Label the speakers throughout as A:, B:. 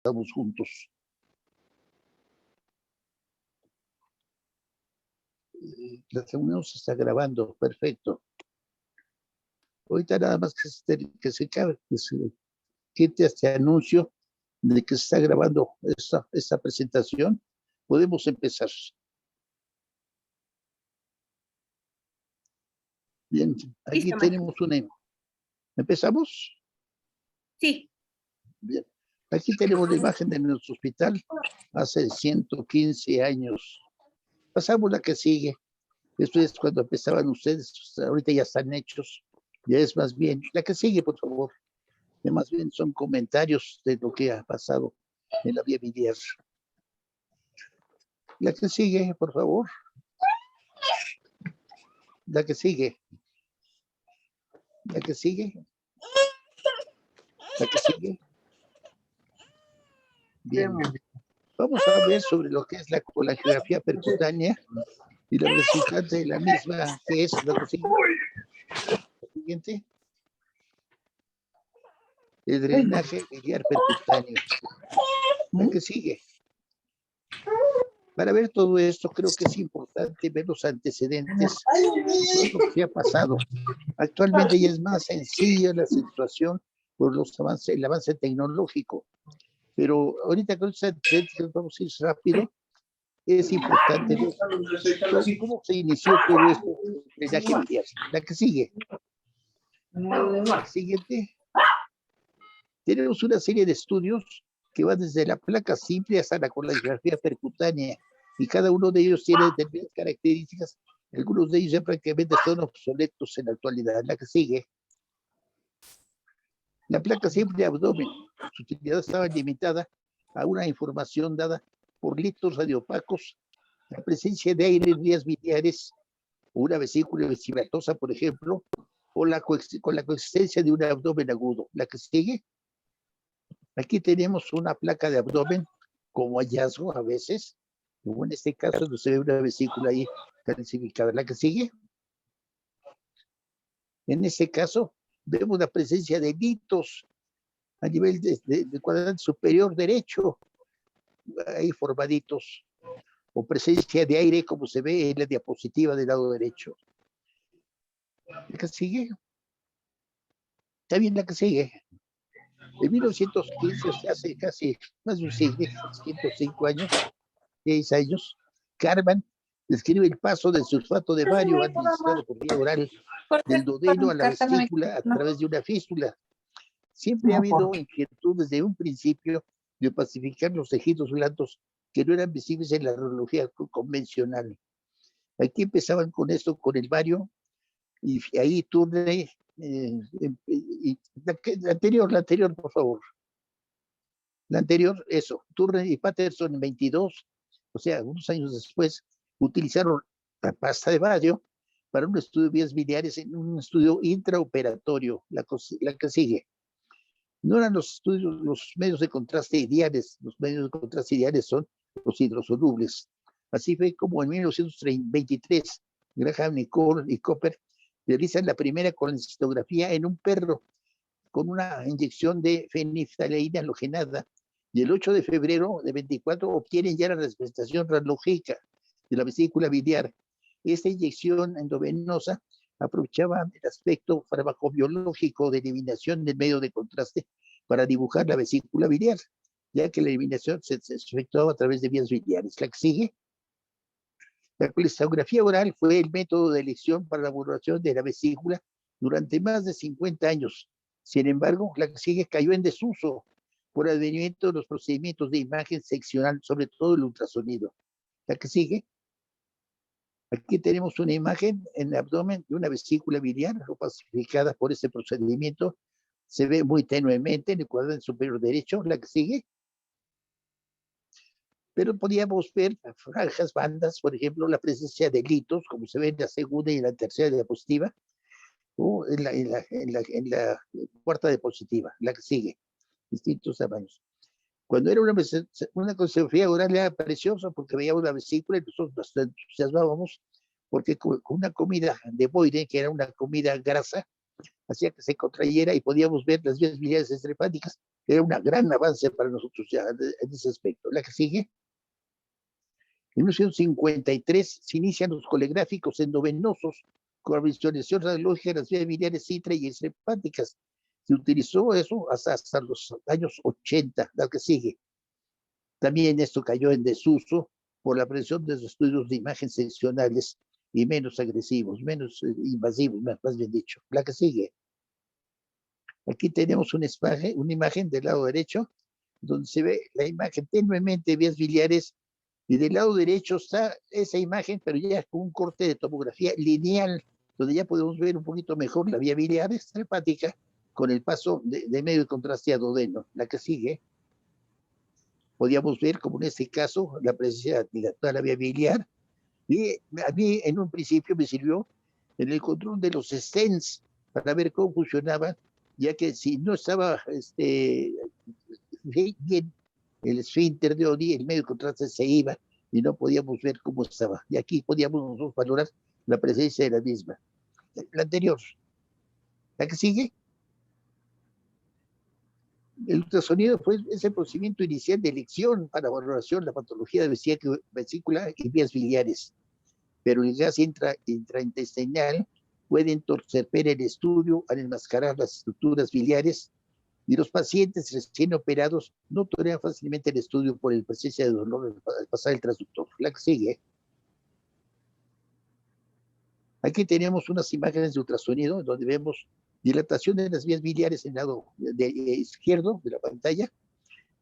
A: estamos juntos. La reunión se está grabando, perfecto. Ahorita nada más que se quite este anuncio de que se está grabando esta presentación, podemos empezar. Bien, aquí
B: Listo,
A: tenemos una. ¿Empezamos?
B: Sí.
A: Bien, aquí tenemos la imagen de nuestro hospital hace 115 años. Pasamos la que sigue. Esto es cuando empezaban ustedes, ahorita ya están hechos. Ya es más bien, la que sigue, por favor. Ya más bien son comentarios de lo que ha pasado en la vía biliar. La que sigue, por favor. La que sigue. La que sigue. La que sigue. Bien. Vamos a ver sobre lo que es la colangiografía percutánea y la resultante de la misma, que es la que sigue. La siguiente. El drenaje biliar percutáneo. La que sigue. Para ver todo esto, creo que es importante ver los antecedentes de lo que ha pasado. Actualmente ya es más sencilla la situación por el avance tecnológico. Pero ahorita con los antecedentes vamos a ir rápido. Es importante ver cómo se inició todo esto de drenaje biliar. La que sigue. La siguiente. Tenemos una serie de estudios que van desde la placa simple hasta la colangiografía percutánea, y cada uno de ellos tiene determinadas características. Algunos de ellos ya prácticamente son obsoletos en la actualidad. La que sigue. La placa simple de abdomen, su utilidad estaba limitada a una información dada por litros radiopacos, la presencia de aire en vías biliares, o una vesícula vesicimatosa, por ejemplo, o con la coexistencia de un abdomen agudo. La que sigue. Aquí tenemos una placa de abdomen como hallazgo a veces, como en este caso no se ve una vesícula ahí calcificada. La que sigue. En este caso vemos la presencia de litos a nivel de cuadrante superior derecho, ahí formaditos, o presencia de aire como se ve en la diapositiva del lado derecho. La que sigue. Está bien la que sigue. En 1915, o sea, hace casi más de un siglo, 105 años, 6 años, Carman describe el paso del sulfato de bario administrado por vía oral del duodeno a la vesícula a través de una fístula. Siempre ha habido inquietud desde un principio de pacificar los tejidos blandos que no eran visibles en la radiología convencional. Aquí empezaban con esto, con el bario, y ahí Turner, la anterior, por favor. La anterior, eso, Turner y Patterson en 22, o sea, unos años después, utilizaron la pasta de bario para un estudio de vías biliares en un estudio intraoperatorio, la que sigue. No eran los medios de contraste ideales, los medios de contraste ideales son los hidrosolubles. Así fue como en 1923, Graham, Nicole y Cooper realizan la primera colencistografía en un perro con una inyección de fenilftaleína halogenada, y el 8 de febrero de 24 obtienen ya la representación radiológica de la vesícula biliar. Esta inyección endovenosa aprovechaba el aspecto farmacobiológico de eliminación del medio de contraste para dibujar la vesícula biliar, ya que la eliminación se efectuaba a través de vías biliares. La que sigue. La colecistografía oral fue el método de elección para la evaluación de la vesícula durante más de 50 años. Sin embargo, la que sigue cayó en desuso por el advenimiento de los procedimientos de imagen seccional, sobre todo el ultrasonido. La que sigue. Aquí tenemos una imagen en el abdomen de una vesícula biliar opacificada por este procedimiento. Se ve muy tenuemente en el cuadrante superior derecho. La que sigue. Pero podíamos ver franjas, bandas, por ejemplo, la presencia de litos, como se ve en la segunda y en la tercera diapositiva, o en la cuarta diapositiva, la que sigue, distintos tamaños. Cuando era una colecistografía oral era preciosa porque veíamos la vesícula y nosotros nos entusiasmábamos porque con una comida de Boyden, que era una comida grasa, hacía que se contrayera y podíamos ver las vías biliares extrahepáticas Era un gran avance para nosotros ya en ese aspecto. La que sigue. En 1953 se inician los colegráficos endovenosos con la visualización radiológica de las vías biliares intra y extrahepáticas. Se utilizó eso hasta los años 80, la que sigue. También esto cayó en desuso por la presión de los estudios de imagen seccionales y menos agresivos, menos invasivos, más bien dicho. La que sigue. Aquí tenemos una imagen del lado derecho, donde se ve la imagen tenuemente de vías biliares, y del lado derecho está esa imagen, pero ya con un corte de tomografía lineal, donde ya podemos ver un poquito mejor la vía biliar extrahepática con el paso de medio de contraste a duodeno. La que sigue, podíamos ver como en este caso la presencia de toda la vía biliar, y a mí en un principio me sirvió en el control de los stents para ver cómo funcionaban, ya que si no estaba bien el esfínter de Oddi, el medio de contraste se iba y no podíamos ver cómo estaba. Y aquí podíamos nosotros valorar la presencia de la misma. La anterior, la que sigue. El ultrasonido fue ese procedimiento inicial de elección para valoración de la patología de vesícula y vías biliares, pero el gas intraintestinal puede entorpecer el estudio al enmascarar las estructuras biliares, y los pacientes recién operados no toleran fácilmente el estudio por la presencia de dolor al pasar el transductor. La que sigue. Aquí tenemos unas imágenes de ultrasonido donde vemos dilatación de las vías biliares en el lado izquierdo de la pantalla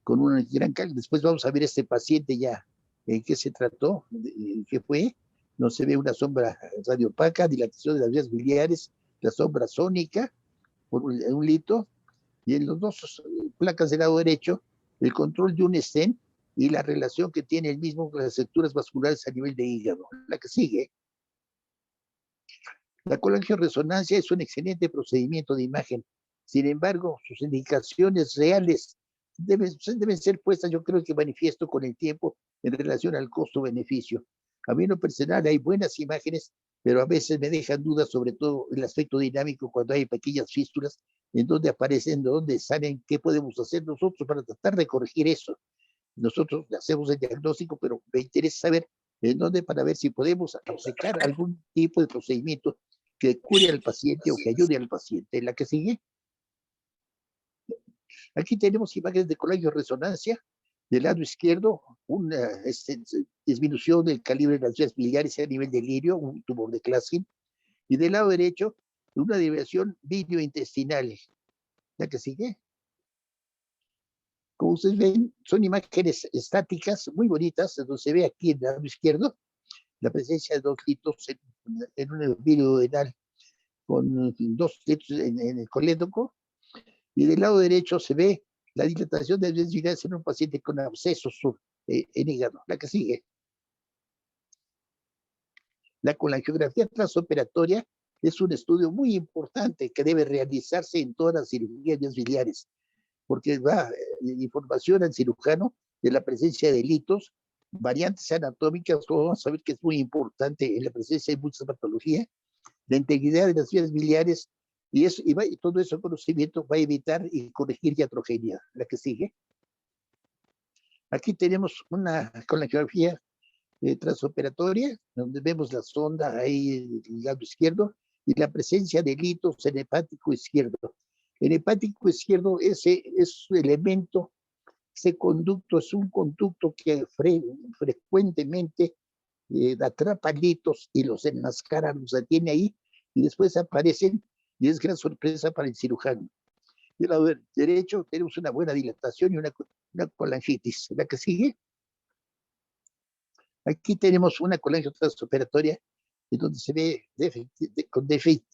A: con un gran cálculo. Después vamos a ver este paciente ya en qué se trató, qué fue. No se ve una sombra radiopaca, dilatación de las vías biliares, la sombra sónica por un lito, y en los dos placas del lado derecho, el control de un stent y la relación que tiene el mismo con las estructuras vasculares a nivel de hígado. La que sigue. La colangioresonancia es un excelente procedimiento de imagen. Sin embargo, sus indicaciones reales deben ser puestas, yo creo que manifiesto con el tiempo, en relación al costo-beneficio. A mí en lo personal hay buenas imágenes, pero a veces me dejan dudas, sobre todo el aspecto dinámico, cuando hay pequeñas fístulas, en dónde aparecen, de dónde salen, qué podemos hacer nosotros para tratar de corregir eso. Nosotros hacemos el diagnóstico, pero me interesa saber en dónde, para ver si podemos aplicar algún tipo de procedimiento que cure al paciente o que ayude al paciente. La que sigue. Aquí tenemos imágenes de colangioresonancia. Del lado izquierdo, una disminución del calibre de las vías biliares a nivel del ilirio, un tumor de Klatskin. Y del lado derecho, una desviación biliointestinal. La que sigue. Como ustedes ven, son imágenes estáticas muy bonitas, donde se ve aquí en el lado izquierdo la presencia de 2 litos en un vidrio denal con 2 litos en el colédoco, y del lado derecho se ve la dilatación de vías biliares en un paciente con abscesos en hígado. La que sigue. La colangiografía transoperatoria es un estudio muy importante que debe realizarse en todas las cirugías biliares, porque da información al cirujano de la presencia de litos, variantes anatómicas, vamos a ver que es muy importante en la presencia de muchas patologías, la integridad de las vías biliares, y todo ese conocimiento va a evitar y corregir iatrogenia. La que sigue. Aquí tenemos una colangiografía transoperatoria, donde vemos la sonda ahí en el lado izquierdo, y la presencia de litos en hepático izquierdo. En hepático izquierdo, ese es su elemento, ese conducto es un conducto que frecuentemente atrapa litos y los enmascara, los detiene ahí, y después aparecen, y es gran sorpresa para el cirujano. Del lado derecho tenemos una buena dilatación y una colangitis. La que sigue. Aquí tenemos una colangio transoperatoria en donde se ve con déficit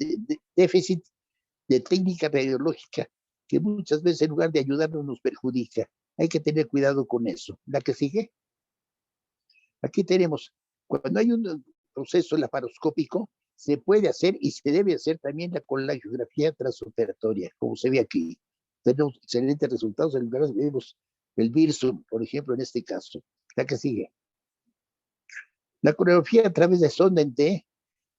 A: de técnica radiológica, que muchas veces en lugar de ayudarnos nos perjudica. Hay que tener cuidado con eso. La que sigue. Aquí tenemos, cuando hay un proceso laparoscópico, se puede hacer y se debe hacer también la colangiografía transoperatoria, como se ve aquí. Tenemos excelentes resultados, en lugar de vemos el Birsum, por ejemplo, en este caso. La que sigue. La coreografía a través de sonda en T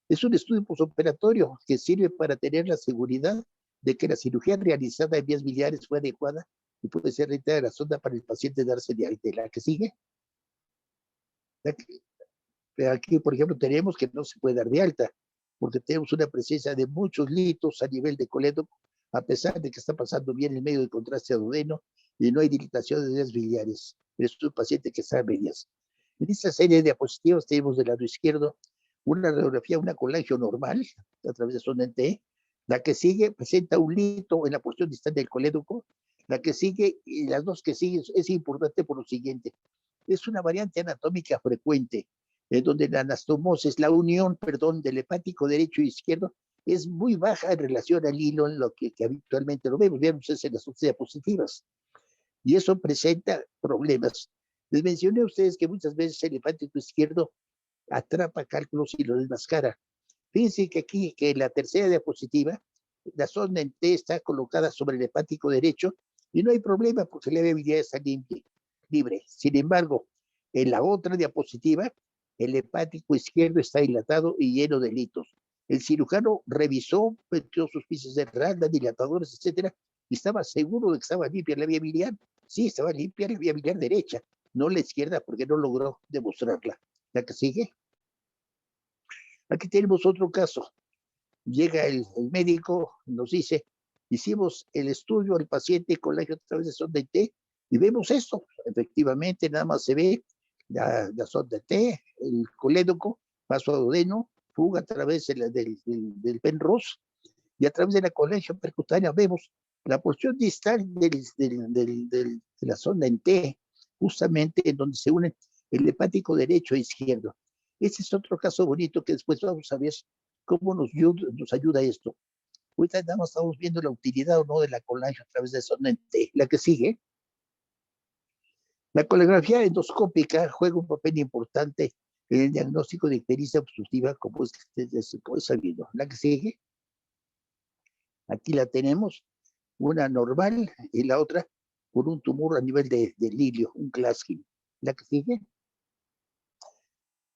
A: es un estudio postoperatorio que sirve para tener la seguridad de que la cirugía realizada en vías biliares fue adecuada y puede ser retirada la sonda para el paciente darse de alta. La que sigue. Aquí, por ejemplo, tenemos que no se puede dar de alta, porque tenemos una presencia de muchos litos a nivel de colédoco, a pesar de que está pasando bien el medio de contraste adudeno y no hay dilatación de vías biliares. Es un paciente que está a medias. En esta serie de diapositivas tenemos del lado izquierdo una radiografía, una colagio normal a través de sonda T. La que sigue presenta un lito en la porción distal del colédoco. La que sigue y las dos que siguen es importante por lo siguiente. Es una variante anatómica frecuente, donde la anastomosis, la unión, perdón, del hepático derecho e izquierdo es muy baja en relación al hilo en lo que habitualmente lo vemos. Vemos eso en las diapositivas. Y eso presenta problemas. Les mencioné a ustedes que muchas veces el hepático izquierdo atrapa cálculos y lo desmascara. Fíjense que aquí, que en la tercera diapositiva, la sonda en T está colocada sobre el hepático derecho y no hay problema porque la viabilidad está libre. Sin embargo, en la otra diapositiva, el hepático izquierdo está dilatado y lleno de litos. El cirujano revisó, metió sus piezas de randa, dilatadores, etcétera, y estaba seguro de que estaba limpia la vía biliar. Sí, estaba limpia la vía biliar derecha, no la izquierda, porque no logró demostrarla. La que sigue. Aquí tenemos otro caso. Llega el médico, nos dice, hicimos el estudio al paciente con la a través de sonda T y vemos esto. Efectivamente, nada más se ve la sonda T, el colédoco, paso adudeno, fuga a través del Penrose y a través de la colección percutánea vemos la porción distal de la sonda en T, justamente en donde se unen el hepático derecho e izquierdo. Ese es otro caso bonito que después vamos a ver cómo nos ayuda esto. Ahorita estamos viendo la utilidad o no de la colágeno a través de sonda en T. La que sigue. La colegrafía endoscópica juega un papel importante en el diagnóstico de ictericia obstructiva, como es sabido. La que sigue. Aquí la tenemos, una normal y la otra con un tumor a nivel de ilio, un Klatskin. La que sigue.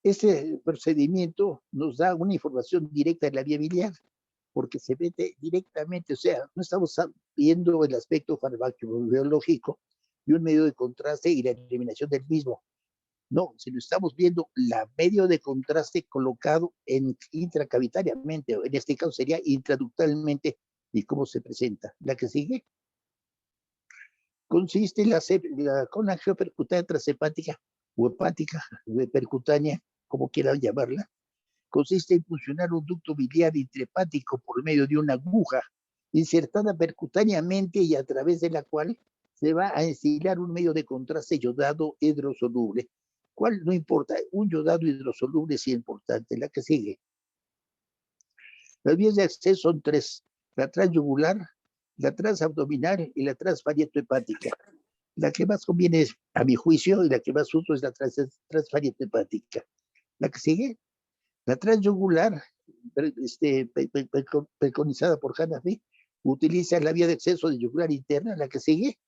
A: Este procedimiento nos da una información directa de la vía biliar, porque se mete directamente, o sea, no estamos viendo el aspecto farmacobiológico de un medio de contraste y la eliminación del mismo. No, sino estamos viendo la medio de contraste colocado intracavitariamente, o en este caso sería intraductalmente, y cómo se presenta. La que sigue consiste en la conaxión percutánea transhepática o hepática, percutánea, como quieran llamarla. Consiste en funcionar un ducto biliar intrahepático por medio de una aguja insertada percutáneamente y a través de la cual se va a ensilar un medio de contraste yodado hidrosoluble. ¿Cuál? No importa, un yodado hidrosoluble es importante. La que sigue. Las vías de acceso son tres: la transyugular, la transabdominal y la transfarietohepática. La que más conviene, a mi juicio, y la que más uso es la transfarietohepática. La que sigue. La transyugular, preconizada por Hanafi, utiliza la vía de acceso de yugular interna, la que sigue.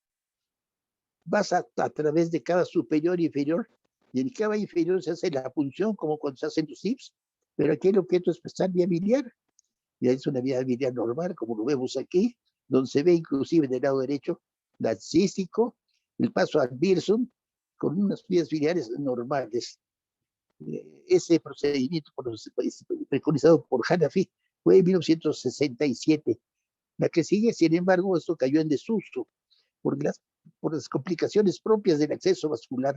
A: Vas a través de cava superior e inferior, y en cava inferior se hace la punción, como cuando se hacen los tips, pero aquí el objeto es pasar vía biliar, y es una vía biliar normal, como lo vemos aquí, donde se ve inclusive del lado derecho, la cístico, el paso al Birsum, con unas vías biliares normales. Ese procedimiento preconizado por Hanafi fue en 1967. La que sigue, sin embargo, esto cayó en desuso por las complicaciones propias del acceso vascular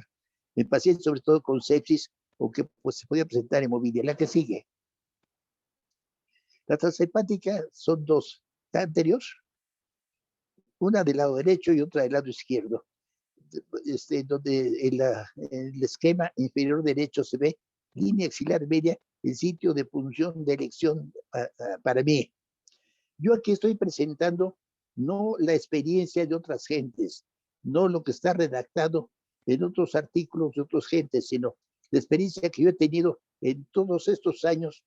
A: en pacientes, sobre todo con sepsis, o que pues, se podía presentar hemovilia. La que sigue. La transhepática son dos, la anterior, una del lado derecho y otra del lado izquierdo. Donde en el esquema inferior derecho se ve línea axilar media, el sitio de punción de elección para mí. Yo aquí estoy presentando no la experiencia de otras gentes, no lo que está redactado en otros artículos de otras gentes, sino la experiencia que yo he tenido en todos estos años,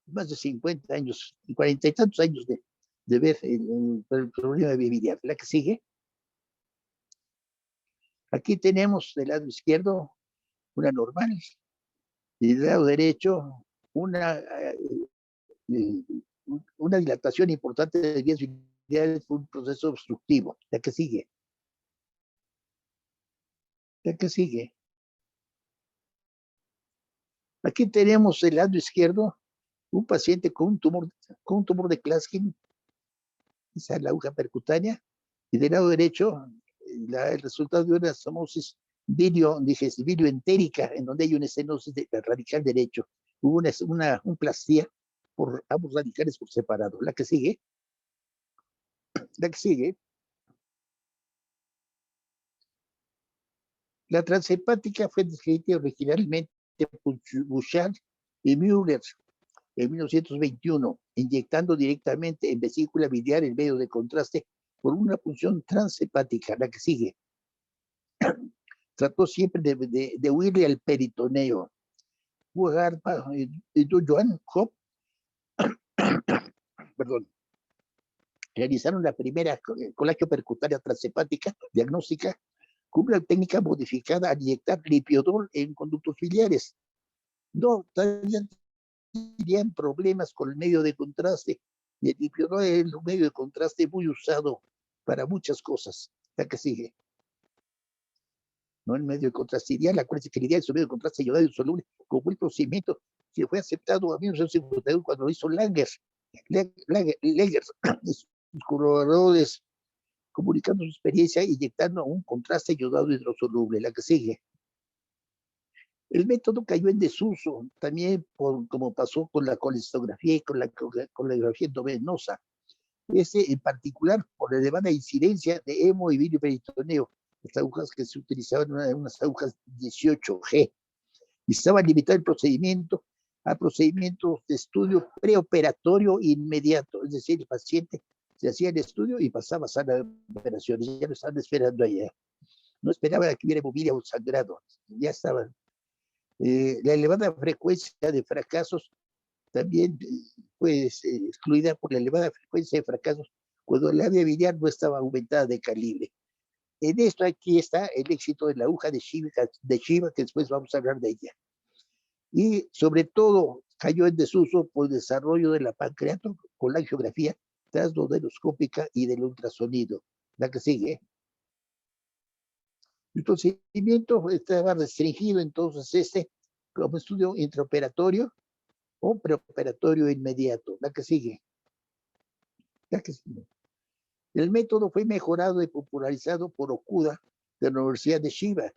A: más de 50 años, 40 y tantos años de ver el problema de biliar. La que sigue. Aquí tenemos del lado izquierdo una normal y del lado derecho una dilatación importante de vías biliares por un proceso obstructivo. La que sigue. La que sigue. Aquí tenemos el lado izquierdo, un paciente con un tumor de Klatskin, esa es la aguja percutánea, y del lado derecho, el resultado de una estenosis videoentérica, en donde hay una estenosis radical derecho. Hubo una plastía por ambos radicales por separado. La que sigue. La que sigue. La transhepática fue descrita originalmente por Bouchard y Müller en 1921, inyectando directamente en vesícula biliar el medio de contraste por una punción transhepática. La que sigue. Trató siempre de huirle al peritoneo. Joan Hop, perdón, realizaron la primera colagio percutánea transhepática diagnóstica con una técnica modificada al inyectar lipiodol en conductos biliares. No, también tenían problemas con el medio de contraste, y el lipiodol es un medio de contraste muy usado para muchas cosas. La que sigue. No el medio de contraste ideal, acuérdense que el ideal es un medio de contraste ayudado insoluble, como el procedimiento que fue aceptado a 1951 cuando lo hizo Langer, sus colaboradores, comunicando su experiencia y inyectando un contraste ayudado hidrosoluble. La que sigue. El método cayó en desuso, también como pasó con la colestografía y con la colegrafía endovenosa. Ese en particular por la elevada incidencia de hemo y bilioperitoneo, las agujas que se utilizaban eran unas agujas 18G, y estaba limitado el procedimiento a procedimientos de estudio preoperatorio inmediato, es decir, el paciente se hacía el estudio y pasaba a sala de operaciones, ya lo estaban esperando allá. No esperaba que hubiera hemofilia o sangrado, ya estaban. La elevada frecuencia de fracasos también fue excluida por la elevada frecuencia de fracasos cuando la vía biliar no estaba aumentada de calibre. En esto aquí está el éxito de la aguja de Shiva, que después vamos a hablar de ella. Y sobre todo cayó en desuso por el desarrollo de la pancreato con la angiografía transdoderoscópica y del ultrasonido. La que sigue. El procedimiento estaba restringido entonces como estudio intraoperatorio o preoperatorio inmediato. La que sigue. La que sigue. El método fue mejorado y popularizado por Okuda de la Universidad de Shiva.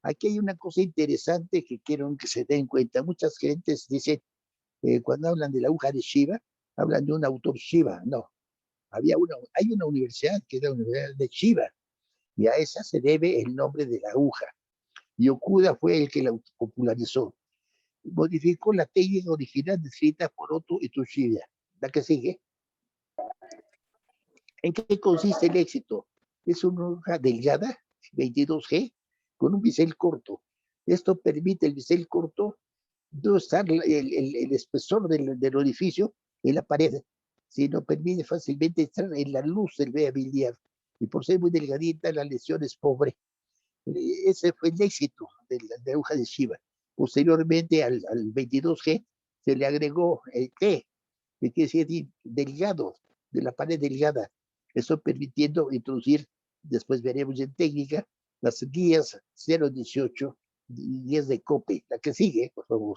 A: Aquí hay una cosa interesante que quiero que se den cuenta. Muchas gentes dicen, cuando hablan de la aguja de Shiva, hablan de un autor Shiva. No, hay una universidad que es la Universidad de Shiva, y a esa se debe el nombre de la aguja. Y Okuda fue el que la popularizó. Modificó la técnica original descrita por Otto y Tsuchiya. La que sigue. ¿En qué consiste el éxito? Es una hoja delgada, 22G, con un bisel corto. Esto permite el bisel corto no estar el espesor del orificio en la pared, sino permite fácilmente entrar en la luz del vea biliar. Y por ser muy delgadita, la lesión es pobre. Ese fue el éxito de la hoja de Shiva. Posteriormente al 22G se le agregó el T, que quiere decir delgado, de la pared delgada. Eso permitiendo introducir, después veremos en técnica, las guías 018, guías de COPE. La que sigue, por favor.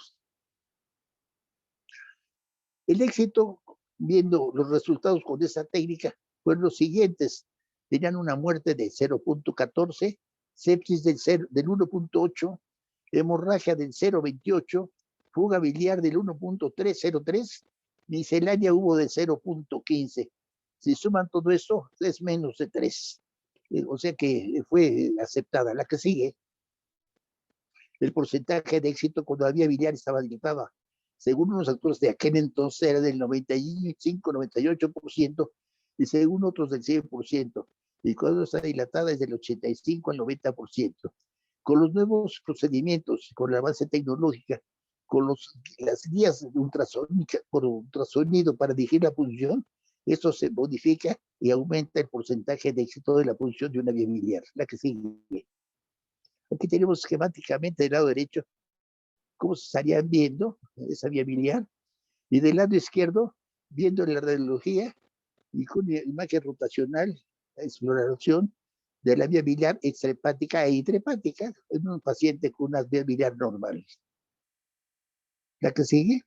A: El éxito, viendo los resultados con esa técnica, fueron los siguientes. Tenían una muerte de 0.14, sepsis del 1.8, hemorragia del 0.28, fuga biliar del 1.303, miscelánea hubo de 0.15. Si suman todo eso, es menos de 3. O sea que fue aceptada. La que sigue, el porcentaje de éxito cuando había biliar estaba limitada. Según unos autores de aquel entonces era del 95-98%, y según otros del 100%. Y cuando está dilatada es del 85 al 90%. Con los nuevos procedimientos, con la base tecnológica, con las guías por ultrasonido para dirigir la punción, esto se modifica y aumenta el porcentaje de éxito de la punción de una vía biliar. La que sigue. Aquí tenemos esquemáticamente del lado derecho cómo se estarían viendo esa vía biliar, y del lado izquierdo viendo la radiología y con imagen rotacional, la exploración de la vía biliar extrahepática e intrahepática en un paciente con una vía biliar normal. ¿La que sigue?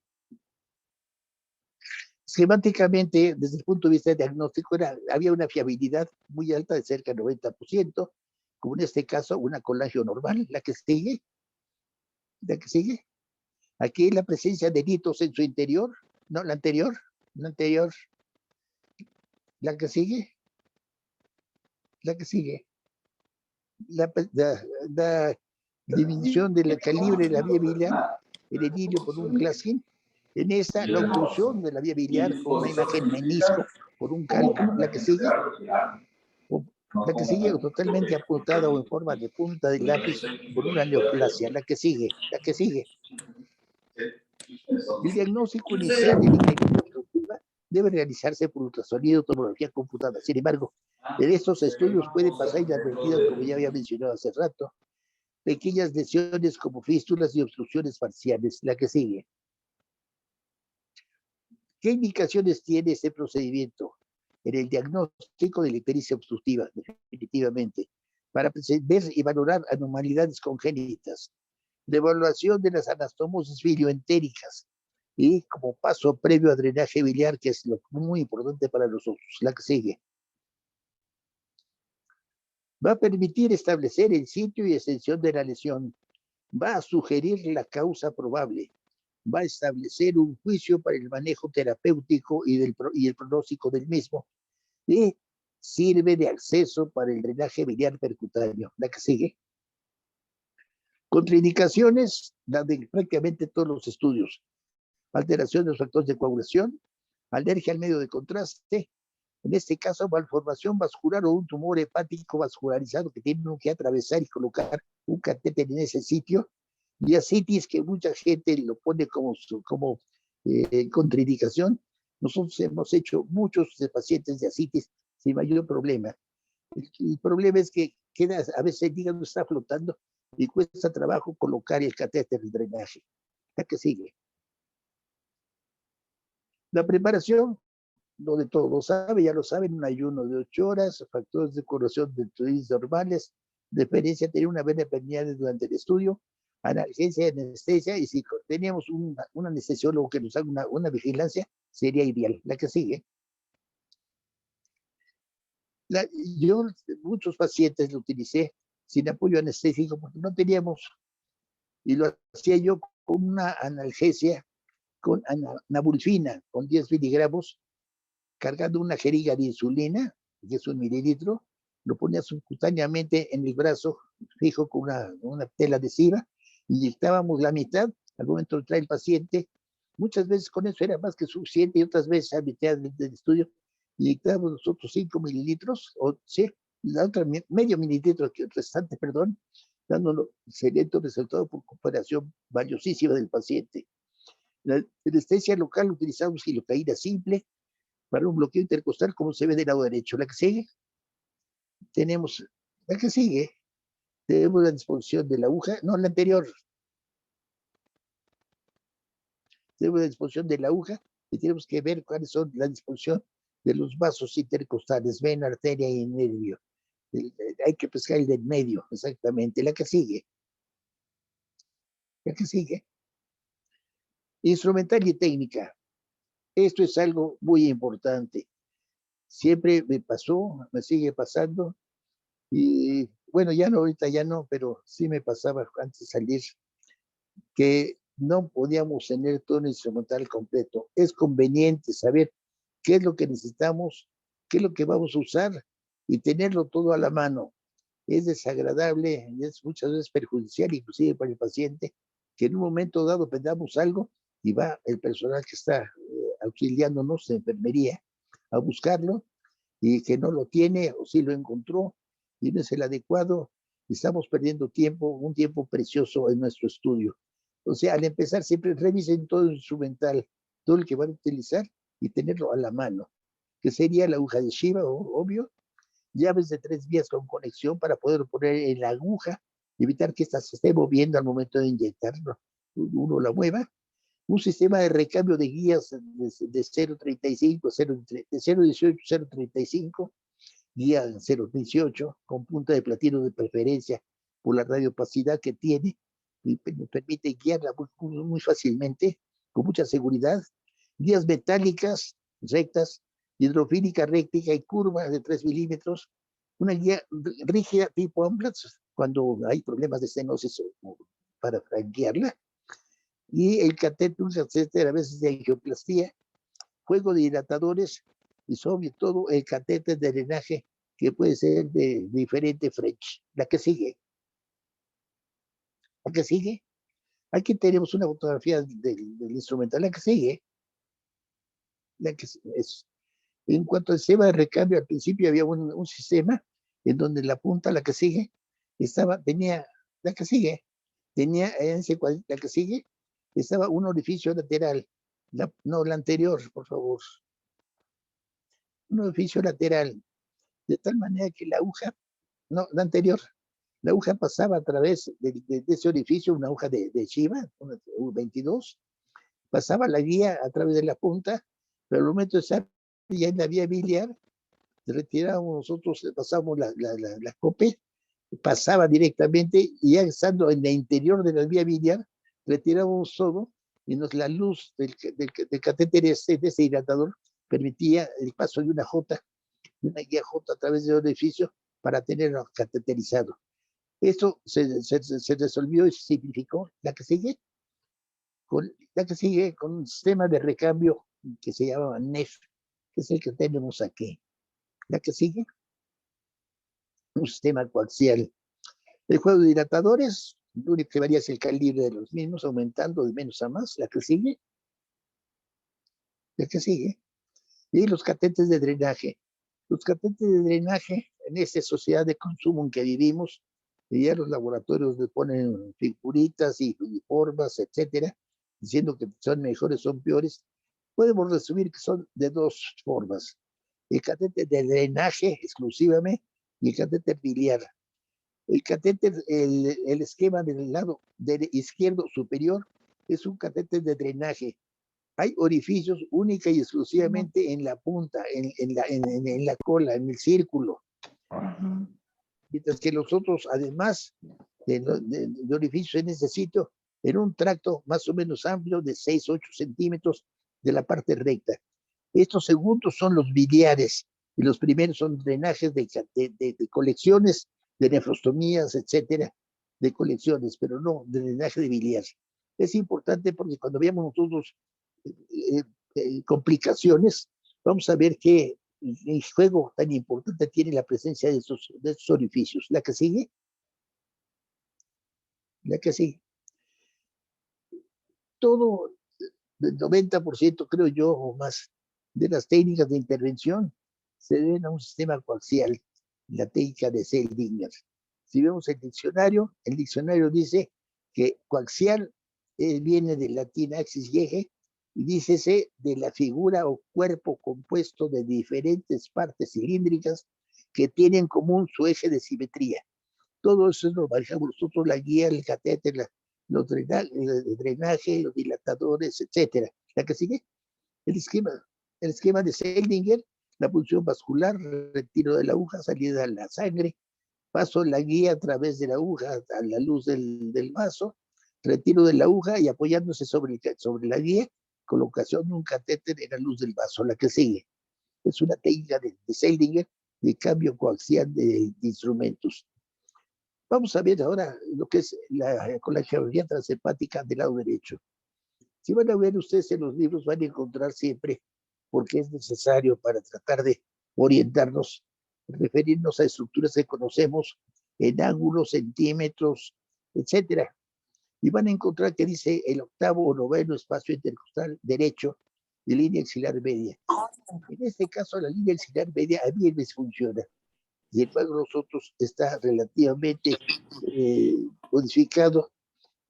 A: Esquemáticamente, desde el punto de vista diagnóstico, había una fiabilidad muy alta de cerca del 90%, como en este caso una colagio normal. ¿La que sigue? ¿La que sigue? Aquí la presencia de nitos en su interior, no, la anterior, la que sigue, la que sigue. La disminución del calibre de la vía biliar en el hilio por un Glaskin. En esta, la oclusión de la vía biliar con una imagen menisco por un cálculo. La que sigue, totalmente apuntada o en forma de punta de lápiz con una neoplasia. La que sigue. El diagnóstico inicial de la hiperemia obstructiva debe realizarse por ultrasonido o tomografía computada. Sin embargo, en estos estudios pueden pasar inadvertidas, como ya había mencionado hace rato, pequeñas lesiones como fístulas y obstrucciones parciales. La que sigue. ¿Qué indicaciones tiene este procedimiento en el diagnóstico de la ictericia obstructiva? Definitivamente, para ver y valorar anormalidades congénitas, de evaluación de las anastomosis bilioentéricas y como paso previo a drenaje biliar, que es muy importante para nosotros. La que sigue. Va a permitir establecer el sitio y extensión de la lesión. Va a sugerir la causa probable. Va a establecer un juicio para el manejo terapéutico y el pronóstico del mismo. Y sirve de acceso para el drenaje biliar percutáneo. La que sigue. Contraindicaciones, la de prácticamente todos los estudios. Alteración de los factores de coagulación, alergia al medio de contraste, en este caso malformación vascular o un tumor hepático vascularizado que tiene que atravesar y colocar un catéter en ese sitio, y ascitis que mucha gente lo pone como contraindicación. Nosotros hemos hecho muchos de pacientes de ascitis sin mayor problema. El problema es que queda, a veces el hígado está flotando y cuesta trabajo colocar el catéter de drenaje. La que sigue. La preparación, lo de todo lo sabe, ya lo saben, un ayuno de 8 horas, factores de corrosión de nutrientes normales, dependencia, tener una vena permeable durante el estudio, analgesia, anestesia, y si teníamos un anestesiólogo que nos haga una vigilancia, sería ideal. La que sigue. Yo muchos pacientes lo utilicé sin apoyo anestésico porque no teníamos, y lo hacía yo con una analgesia, con nabulfina, con 10 miligramos, cargando una jeringa de insulina, que es 1 mililitro, lo ponía subcutáneamente en el brazo, fijo con una tela adhesiva, inyectábamos la mitad al momento de traer el paciente. Muchas veces con eso era más que suficiente y otras veces a mitad del estudio inyectábamos nosotros 5 mililitros, o sí, la otra medio mililitro restante, perdón, dando excelente resultado por cooperación valiosísima del paciente. La anestesia local utilizamos lidocaína simple para un bloqueo intercostal, como se ve del lado derecho. La que sigue, tenemos, la que sigue, tenemos la disposición de la aguja, no, la anterior. Tenemos la disposición de la aguja y tenemos que ver cuáles son la disposición de los vasos intercostales, vena, arteria y nervio. Hay que pescar el del medio, exactamente. La que sigue. La que sigue. Instrumental y técnica. Esto es algo muy importante. Siempre me pasó, me sigue pasando. Y bueno, ya no, ahorita ya no, pero sí me pasaba antes de salir que no podíamos tener todo el instrumental completo. Es conveniente saber qué es lo que necesitamos, qué es lo que vamos a usar y tenerlo todo a la mano. Es desagradable, es muchas veces perjudicial, inclusive para el paciente, que en un momento dado pedamos algo y va el personal que está auxiliándonos de enfermería a buscarlo y que no lo tiene o sí lo encontró y no es el adecuado, estamos perdiendo tiempo, un tiempo precioso en nuestro estudio. O sea, al empezar siempre revisen todo el instrumental, todo el que van a utilizar y tenerlo a la mano, que sería la aguja de Shiva, obvio, llaves de 3 vías con conexión para poder poner en la aguja, evitar que ésta se esté moviendo al momento de inyectarlo, uno la mueva, un sistema de recambio de guías de 0.35, de 0.18, 0.35, guía 018, con punta de platino de preferencia por la radiopacidad que tiene, y nos permite guiarla muy fácilmente, con mucha seguridad. Guías metálicas rectas, hidrofílica recta y curva de 3 milímetros, una guía rígida tipo Amblatz, cuando hay problemas de estenosis para guiarla, y el catéter a veces de angioplastía, juego de dilatadores y sobre todo el catéter de drenaje que puede ser de diferente French. La que sigue. La que sigue. Aquí tenemos una fotografía del instrumental. La que sigue. La que es. En cuanto al sistema de recambio, al principio había un sistema en donde la punta, la que sigue, tenía, la que sigue, tenía en ese cuadrito, la que sigue, estaba un orificio lateral. No, la anterior, por favor. Un orificio lateral, de tal manera que la aguja, no, la anterior, la aguja pasaba a través de ese orificio, una aguja de Shiva, una 22, pasaba la guía a través de la punta, pero al momento de estar ya en la vía biliar, retirábamos nosotros, pasamos la cope, pasaba directamente y ya estando en el interior de la vía biliar, retirábamos todo y la luz del catéter de ese hidratador permitía el paso de una guía J a través del orificio para tenerlo cateterizado. Esto se resolvió y se simplificó. La que sigue con un sistema de recambio que se llama NEF, que es el que tenemos aquí. La que sigue, un sistema coaxial. El juego de dilatadores, lo único que varía es el calibre de los mismos, aumentando de menos a más. La que sigue. La que sigue. Y los catéteres de drenaje. Los catéteres de drenaje, en esta sociedad de consumo en que vivimos, y ya los laboratorios le ponen figuritas y formas, etcétera, diciendo que son mejores, son peores, podemos resumir que son de dos formas. El catéter de drenaje exclusivamente y el catéter biliar. El catéter, el esquema del lado izquierdo superior es un catéter de drenaje. Hay orificios única y exclusivamente en la punta, en la cola, en el círculo. Mientras que los otros, además de orificios en ese sitio, en un tracto más o menos amplio de 6-8 centímetros de la parte recta. Estos segundos son los biliares y los primeros son drenajes de colecciones, de nefrostomías, etcétera, de colecciones, pero no de drenaje de biliar. Es importante porque cuando veamos nosotros complicaciones, vamos a ver que el juego tan importante tiene la presencia de estos orificios. La que sigue. La que sigue. Todo, el 90%, creo yo, o más, de las técnicas de intervención se deben a un sistema coaxial, la técnica de Seldinger. Si vemos el diccionario dice que coaxial viene del latín axis y eje, y dícese de la figura o cuerpo compuesto de diferentes partes cilíndricas que tienen en común su eje de simetría. Todo eso lo manejamos nosotros, la guía, el catéter, los drenaje, los dilatadores, etcétera. La que sigue, el esquema de Seldinger, la punción vascular, retiro de la aguja, salida de la sangre, paso la guía a través de la aguja a la luz del vaso, retiro de la aguja y apoyándose sobre la guía, colocación de un catéter en la luz del vaso. La que sigue es una técnica de Seldinger de cambio coaxial de instrumentos. Vamos a ver ahora lo que es con la geografía transhepática del lado derecho. Si van a ver ustedes en los libros, van a encontrar siempre, porque es necesario para tratar de orientarnos, referirnos a estructuras que conocemos en ángulos, centímetros, etcétera. Y van a encontrar que dice el octavo o noveno espacio intercostal derecho de línea axilar media. En este caso, la línea axilar media a mí me funciona. Y el pago de nosotros está relativamente modificado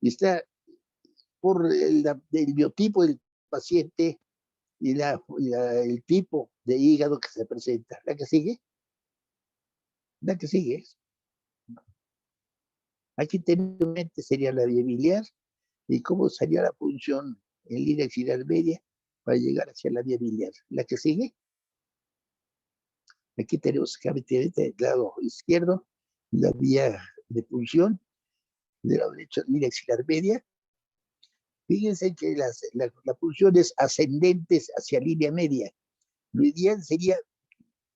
A: y está por el biotipo del paciente y el tipo de hígado que se presenta. La que sigue. La que sigue. Aquí tenemos sería la vía biliar y cómo sería la función en línea axilar media para llegar hacia la vía biliar. La que sigue. Aquí tenemos del lado izquierdo la vía de punción, del lado derecho línea axilar media. Fíjense que la punción es ascendente hacia línea media. Lo ideal sería,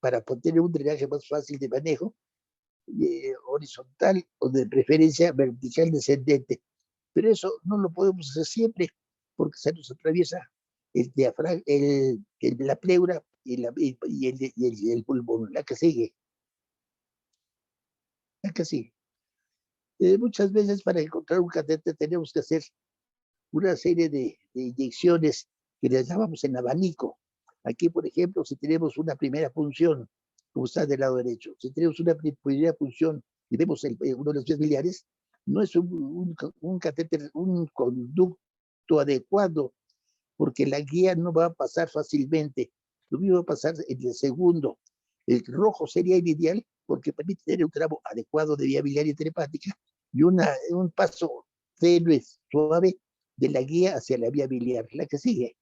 A: para tener un drenaje más fácil de manejo, horizontal o de preferencia vertical descendente. Pero eso no lo podemos hacer siempre porque se nos atraviesa el diafragma, la pleura y el pulmón, la que sigue. La que sigue. Muchas veces para encontrar un catéter tenemos que hacer una serie de inyecciones que les llamamos en abanico. Aquí, por ejemplo, si tenemos una primera punción, como está del lado derecho, si tenemos una primera punción y vemos uno de los vías biliares, no es un catéter, un conducto adecuado, porque la guía no va a pasar fácilmente. Lo mismo va a pasar en el segundo. El rojo sería el ideal porque permite tener un tramo adecuado de vía biliar intrahepática y un paso tenue, suave de la guía hacia la vía biliar, la que sigue.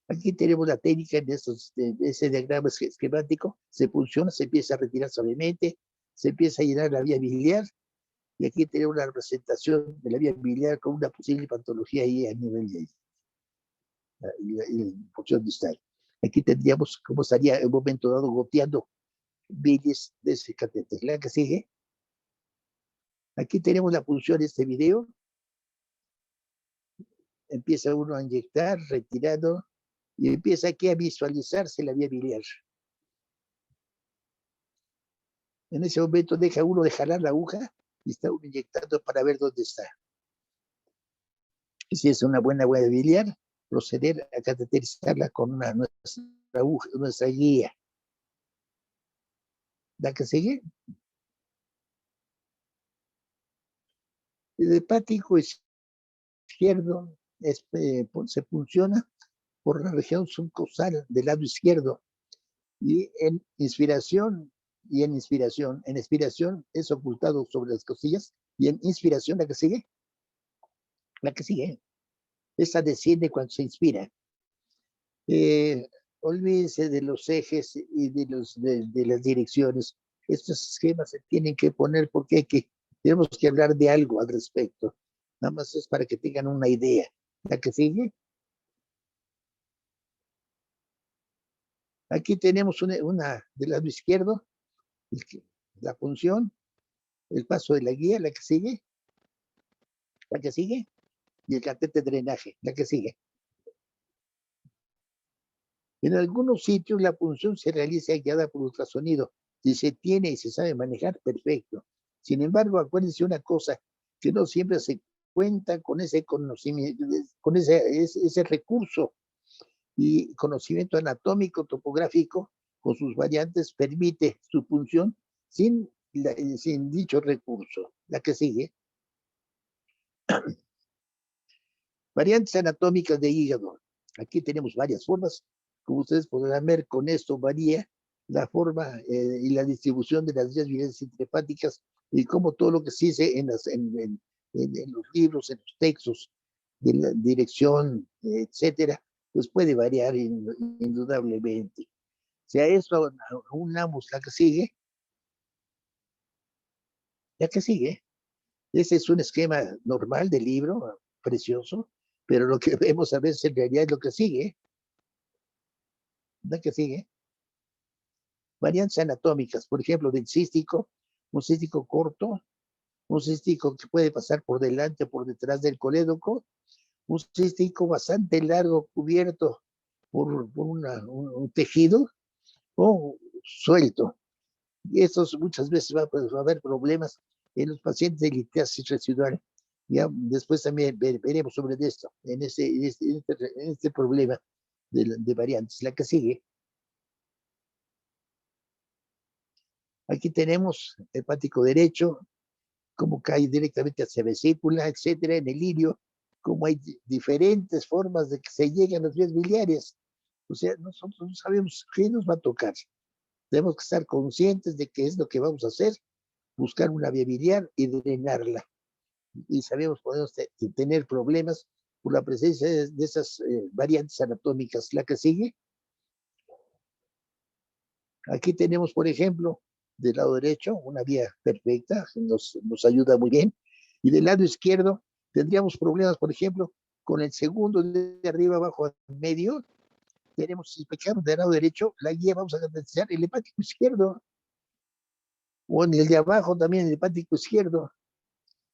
A: Aquí tenemos la técnica en ese diagrama esquemático. Se funciona, se empieza a retirar suavemente, se empieza a llenar la vía biliar, y aquí tenemos una representación de la vía biliar con una posible patología ahí a nivel de la función distal. Aquí tendríamos cómo estaría en un momento dado goteando bilis de ese catéter. La que sigue. Aquí tenemos la función de este video. Empieza uno a inyectar, retirando, y empieza aquí a visualizarse la vía biliar. En ese momento deja uno de jalar la aguja y está uno inyectando para ver dónde está. Y si es una buena vía biliar, proceder a cateterizarla con nuestra guía. ¿La que sigue? El hepático izquierdo se funciona por la región subcostal del lado izquierdo, y en inspiración en expiración es ocultado sobre las costillas, y en inspiración la que sigue, esa desciende cuando se inspira. Olvídense de los ejes y de las direcciones. Estos esquemas se tienen que poner porque tenemos que hablar de algo al respecto. Nada más es para que tengan una idea. La que sigue. Aquí tenemos una del lado izquierdo, la función, el paso de la guía, la que sigue, y el catéter de drenaje, la que sigue. En algunos sitios la punción se realiza guiada por ultrasonido. Si se tiene y se sabe manejar, perfecto. Sin embargo, acuérdense una cosa, que no siempre se cuenta con ese conocimiento, con ese recurso, y conocimiento anatómico, topográfico, con sus variantes, permite su función sin dicho recurso. La que sigue. Variantes anatómicas de hígado. Aquí tenemos varias formas. Como ustedes podrán ver, con esto varía la forma y la distribución de las vías biliares intrahepáticas, y como todo lo que se dice en los libros, en los textos de la dirección, etcétera, pues puede variar indudablemente. Si a eso unamos la que sigue, ese es un esquema normal de libro, precioso, pero lo que vemos a veces en realidad es lo que sigue. La que sigue. Variantes anatómicas, por ejemplo, del cístico, un cístico corto, un cístico que puede pasar por delante o por detrás del colédoco, un cístico bastante largo cubierto por un tejido, o suelto. Y estos muchas veces va a haber problemas en los pacientes de litiasis residual. Ya después también veremos sobre esto, en este problema de variantes. La que sigue. Aquí tenemos hepático derecho, cómo cae directamente hacia vesícula, etcétera, en el ilirio, como hay diferentes formas de que se lleguen a las vías biliares. O sea, nosotros no sabemos qué nos va a tocar. Tenemos que estar conscientes de qué es lo que vamos a hacer, buscar una vía biliar y drenarla. Y sabemos, podemos tener problemas por la presencia de esas variantes anatómicas. La que sigue. Aquí tenemos, por ejemplo, del lado derecho, una vía perfecta, nos ayuda muy bien. Y del lado izquierdo tendríamos problemas, por ejemplo, con el segundo de arriba abajo en medio. Tenemos, si pechamos del lado derecho, la guía vamos a necesitar el hepático izquierdo, o en el de abajo también el hepático izquierdo,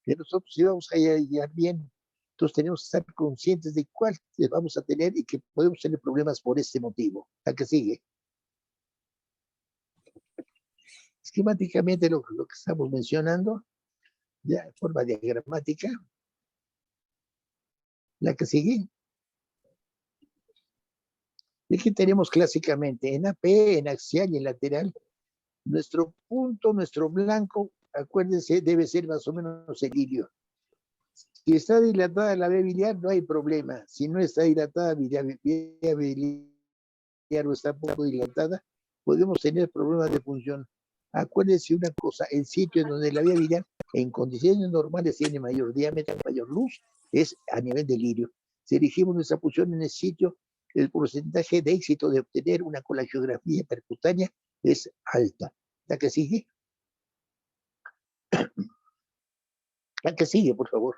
A: que nosotros íbamos a guiar bien. Entonces tenemos que estar conscientes de cuál vamos a tener y que podemos tener problemas por este motivo. La que sigue. Esquemáticamente lo que estamos mencionando, ya en forma diagramática. La que sigue. Y aquí tenemos clásicamente en AP, en axial y en lateral. Nuestro punto, nuestro blanco, acuérdense, debe ser más o menos el ilio. Si está dilatada la vía biliar, no hay problema. Si no está dilatada la vía biliar o está poco dilatada, podemos tener problemas de función. Acuérdense una cosa, el sitio en donde la vía biliar en condiciones normales tiene mayor diámetro, mayor luz, es a nivel del ilio. Si dirigimos nuestra función en el sitio, el porcentaje de éxito de obtener una colangiografía percutánea es alta. La que sigue. La que sigue, por favor.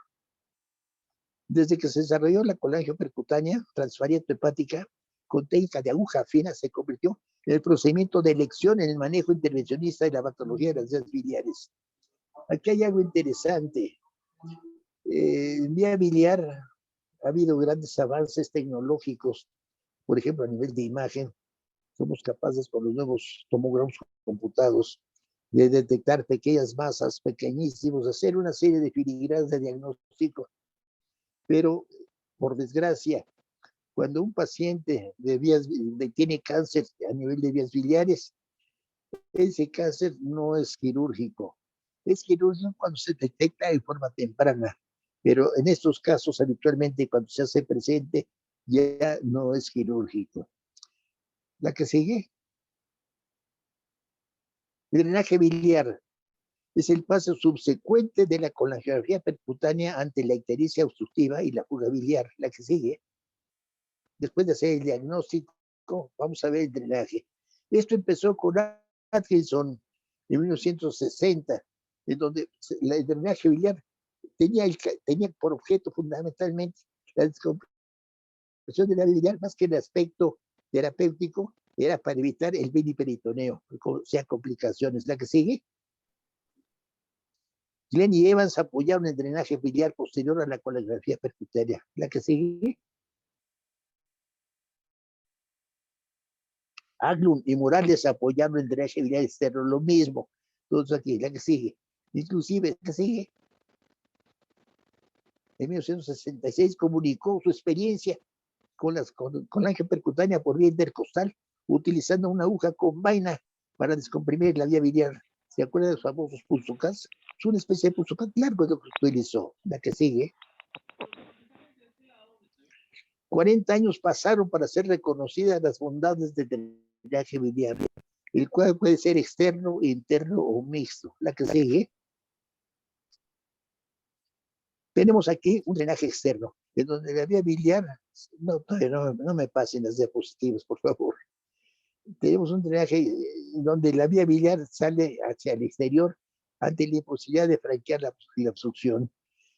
A: Desde que se desarrolló la colangiopercutánea transfariento hepática con técnica de aguja fina, se convirtió en el procedimiento de elección en el manejo intervencionista de la patología de las vías biliares. Aquí hay algo interesante. En vía biliar ha habido grandes avances tecnológicos, por ejemplo, a nivel de imagen. Somos capaces con los nuevos tomógrafos computados de detectar pequeñas masas, pequeñísimos, hacer una serie de filigranas de diagnóstico. Pero, por desgracia, cuando un paciente tiene cáncer a nivel de vías biliares, ese cáncer no es quirúrgico. Es quirúrgico cuando se detecta en forma temprana, pero en estos casos habitualmente cuando se hace presente ya no es quirúrgico. La que sigue. El drenaje biliar es el paso subsecuente de la colangiografía percutánea ante la ictericia obstructiva y la fuga biliar. La que sigue. Después de hacer el diagnóstico, vamos a ver el drenaje. Esto empezó con Atkinson en 1960, en donde el drenaje biliar tenía por objeto fundamentalmente la descompresión de la biliar, más que el aspecto terapéutico, era para evitar el viniperitoneo, o sea, complicaciones. La que sigue. Glenn y Evans apoyaron el drenaje biliar posterior a la colangiografía percutánea. La que sigue. Aglund y Morales apoyaron el drenaje biliar externo, lo mismo. Todos aquí, la que sigue. Inclusive, la que sigue. En 1966 comunicó su experiencia con la angiopercutánea por vía intercostal, utilizando una aguja con vaina para descomprimir la vía biliar. ¿Se acuerdan de los famosos pulsocas? Es una especie de pulsocat largo lo que utilizó. La que sigue. 40 años pasaron para ser reconocidas las bondades del drenaje biliar, el cual puede ser externo, interno o mixto. La que sigue. Tenemos aquí un drenaje externo, en donde la vía biliar, no me pasen las diapositivas, por favor. Tenemos un drenaje donde la vía biliar sale hacia el exterior ante la imposibilidad de franquear la obstrucción.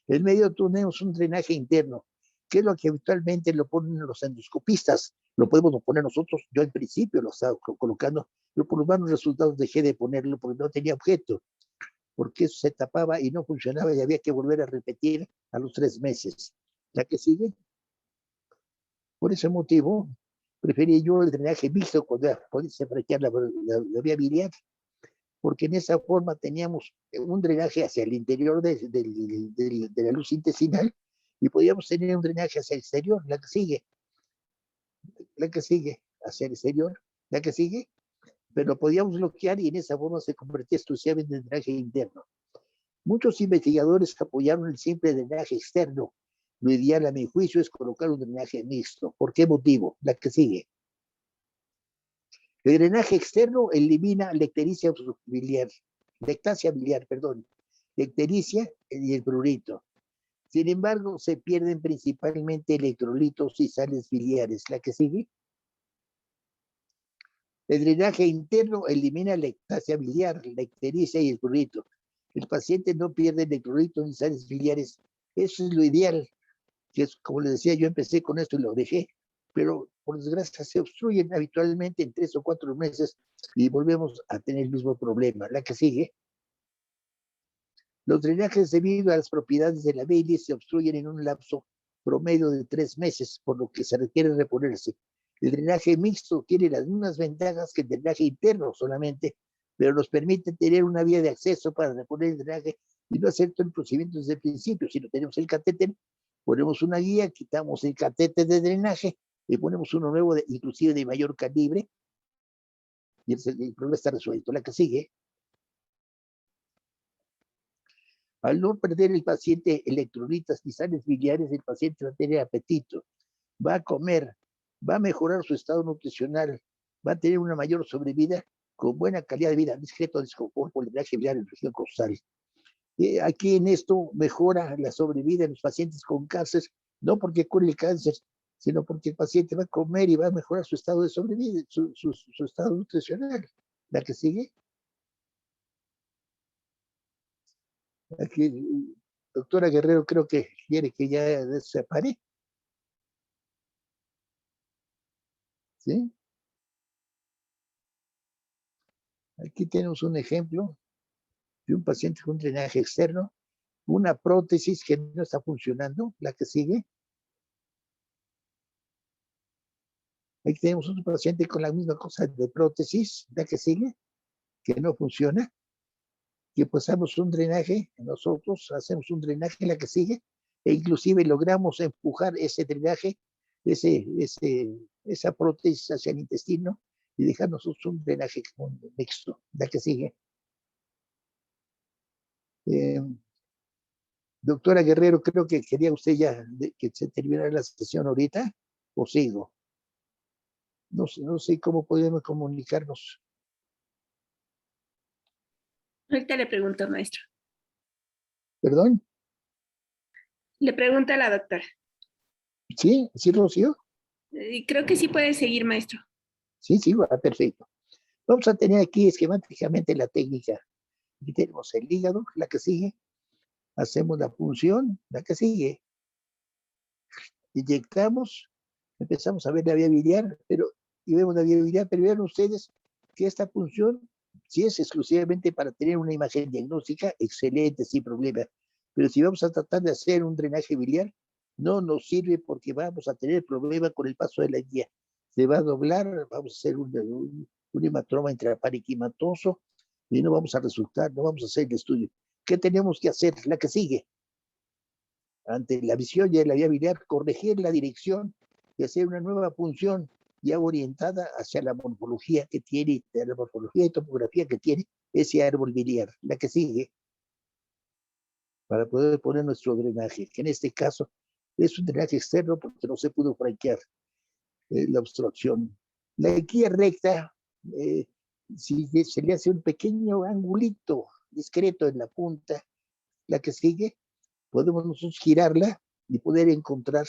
A: En medio tenemos un drenaje interno, que es lo que habitualmente lo ponen los endoscopistas. Lo podemos poner nosotros, yo al principio lo estaba colocando, pero por los malos resultados dejé de ponerlo porque no tenía objeto, porque eso se tapaba y no funcionaba y había que volver a repetir a los 3 meses. La que sigue. Por ese motivo, preferí yo el drenaje mixto cuando podía franquear la vía biliar, porque en esa forma teníamos un drenaje hacia el interior de la luz intestinal y podíamos tener un drenaje hacia el exterior. La que sigue. La que sigue. Hacia el exterior. La que sigue. Pero podíamos bloquear y en esa forma se convertía exclusivamente en drenaje interno. Muchos investigadores apoyaron el simple drenaje externo. Lo ideal, a mi juicio, es colocar un drenaje mixto. ¿Por qué motivo? La que sigue. El drenaje externo elimina la ictericia biliar, lactancia biliar, perdón, la ictericia y el prurito. Sin embargo, se pierden principalmente electrolitos y sales biliares. La que sigue. El drenaje interno elimina la ectasia biliar, la ictericia y el clorito. El paciente no pierde electrolitos ni sales biliares. Eso es lo ideal, que es, como les decía, yo empecé con esto y lo dejé, pero por desgracia se obstruyen habitualmente en 3 o 4 meses y volvemos a tener el mismo problema. La que sigue. Los drenajes debido a las propiedades de la bilis se obstruyen en un lapso promedio de 3 meses, por lo que se requiere reponerse. El drenaje mixto tiene las mismas ventajas que el drenaje interno solamente, pero nos permite tener una vía de acceso para reponer el drenaje y no hacer todo el procedimiento desde el principio. Si no tenemos el catéter, ponemos una guía, quitamos el catéter de drenaje y ponemos uno nuevo, inclusive de mayor calibre, y el problema está resuelto. La que sigue. Al no perder el paciente electrolitas ni sales biliares, el paciente va a tener apetito, va a comer, va a mejorar su estado nutricional, va a tener una mayor sobrevida con buena calidad de vida, discreto desconfort por el drenaje biliar en región costal. Aquí en esto mejora la sobrevida en los pacientes con cáncer, no porque cure el cáncer, sino porque el paciente va a comer y va a mejorar su estado de sobrevida, su estado nutricional. La que sigue. Aquí, doctora Guerrero, creo que quiere que ya se pare. ¿Sí? Aquí tenemos un ejemplo de un paciente con drenaje externo, una prótesis que no está funcionando, la que sigue. Aquí tenemos otro paciente con la misma cosa de prótesis, la que sigue, que no funciona, que pasamos un drenaje, nosotros hacemos un drenaje, la que sigue, e inclusive logramos empujar ese drenaje, esa prótesis hacia el intestino y dejarnos un drenaje mixto, la que sigue. Doctora Guerrero, creo que quería usted ya que se terminara la sesión ahorita, o sigo. No sé cómo podemos comunicarnos.
B: Ahorita le pregunto, maestro.
A: ¿Perdón?
B: Le pregunta a la doctora.
A: ¿Sí? ¿Sí, Rocío?
B: Creo que sí puede seguir, maestro.
A: Sí, va, perfecto. Vamos a tener aquí esquemáticamente la técnica. Aquí tenemos el hígado, la que sigue. Hacemos la punción, la que sigue. Inyectamos, empezamos a ver la vía biliar, y vemos la vía biliar, pero vean ustedes que esta punción, si es exclusivamente para tener una imagen diagnóstica, excelente, sin problema. Pero si vamos a tratar de hacer un drenaje biliar, no nos sirve porque vamos a tener problema con el paso de la guía. Se va a doblar, vamos a hacer un hematroma intraparenquimatoso y no vamos a resultar, no vamos a hacer el estudio. ¿Qué tenemos que hacer? La que sigue. Ante la visión ya de la vía biliar, corregir la dirección y hacer una nueva punción ya orientada hacia la morfología que tiene, la morfología y topografía que tiene ese árbol biliar, la que sigue, para poder poner nuestro drenaje, que en este caso es un drenaje externo porque no se pudo franquear la obstrucción. La guía recta, si se le hace un pequeño angulito discreto en la punta, la que sigue, podemos nosotros girarla y poder encontrar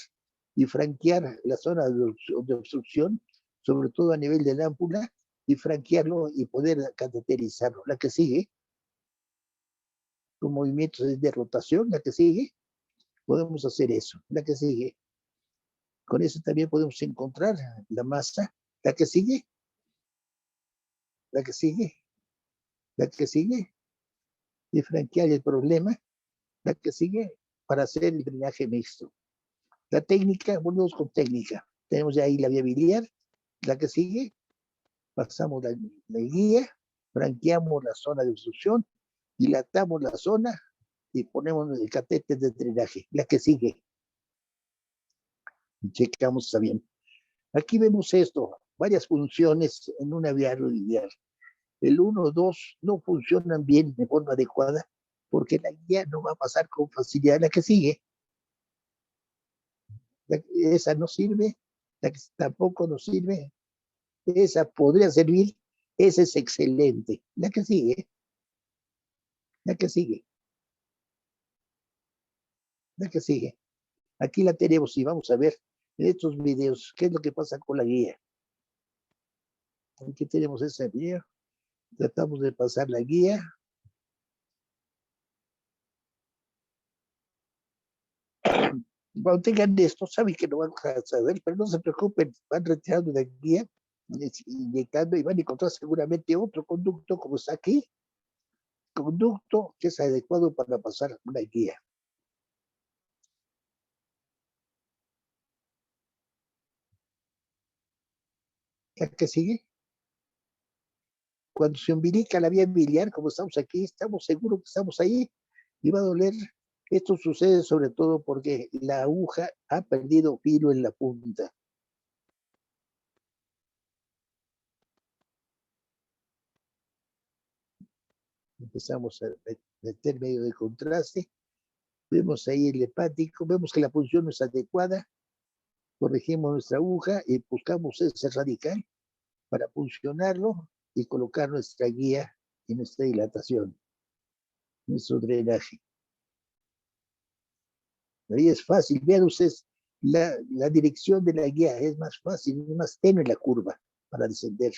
A: y franquear la zona de obstrucción, sobre todo a nivel de la ámpula, y franquearlo y poder cateterizarlo. La que sigue, con movimientos de rotación, la que sigue, podemos hacer eso. La que sigue, con eso también podemos encontrar la masa. La que sigue, la que sigue, la que sigue, y franquear el problema. La que sigue, para hacer el drenaje mixto. La técnica, volvemos con técnica. Tenemos ya ahí la vía biliar. La que sigue, pasamos la guía, franqueamos la zona de obstrucción, dilatamos la zona y ponemos el catéter de drenaje. La que sigue, checamos está bien. Aquí vemos esto, varias funciones en una vía biliar. El 1, 2 no funcionan bien de forma adecuada porque la guía no va a pasar con facilidad. La que sigue, esa no sirve, la que tampoco nos sirve, esa podría servir, esa es excelente. La que sigue, la que sigue, la que sigue. Aquí la tenemos y vamos a ver en estos videos qué es lo que pasa con la guía. Aquí tenemos esa guía. Tratamos de pasar la guía. Cuando tengan esto, saben que no van a saber, pero no se preocupen, van retirando la guía, inyectando y van a encontrar seguramente otro conducto, como está aquí, conducto que es adecuado para pasar una guía. ¿La que sigue? Cuando se umbilica la vía biliar, como estamos aquí, estamos seguros que estamos ahí y va a doler. Esto sucede sobre todo porque la aguja ha perdido filo en la punta. Empezamos a meter medio de contraste. Vemos ahí el hepático, vemos que la posición no es adecuada, corregimos nuestra aguja y buscamos ese radical para funcionarlo y colocar nuestra guía y nuestra dilatación, nuestro drenaje. Ahí es fácil, vean ustedes, la dirección de la guía es más fácil, es más tenue la curva para descender.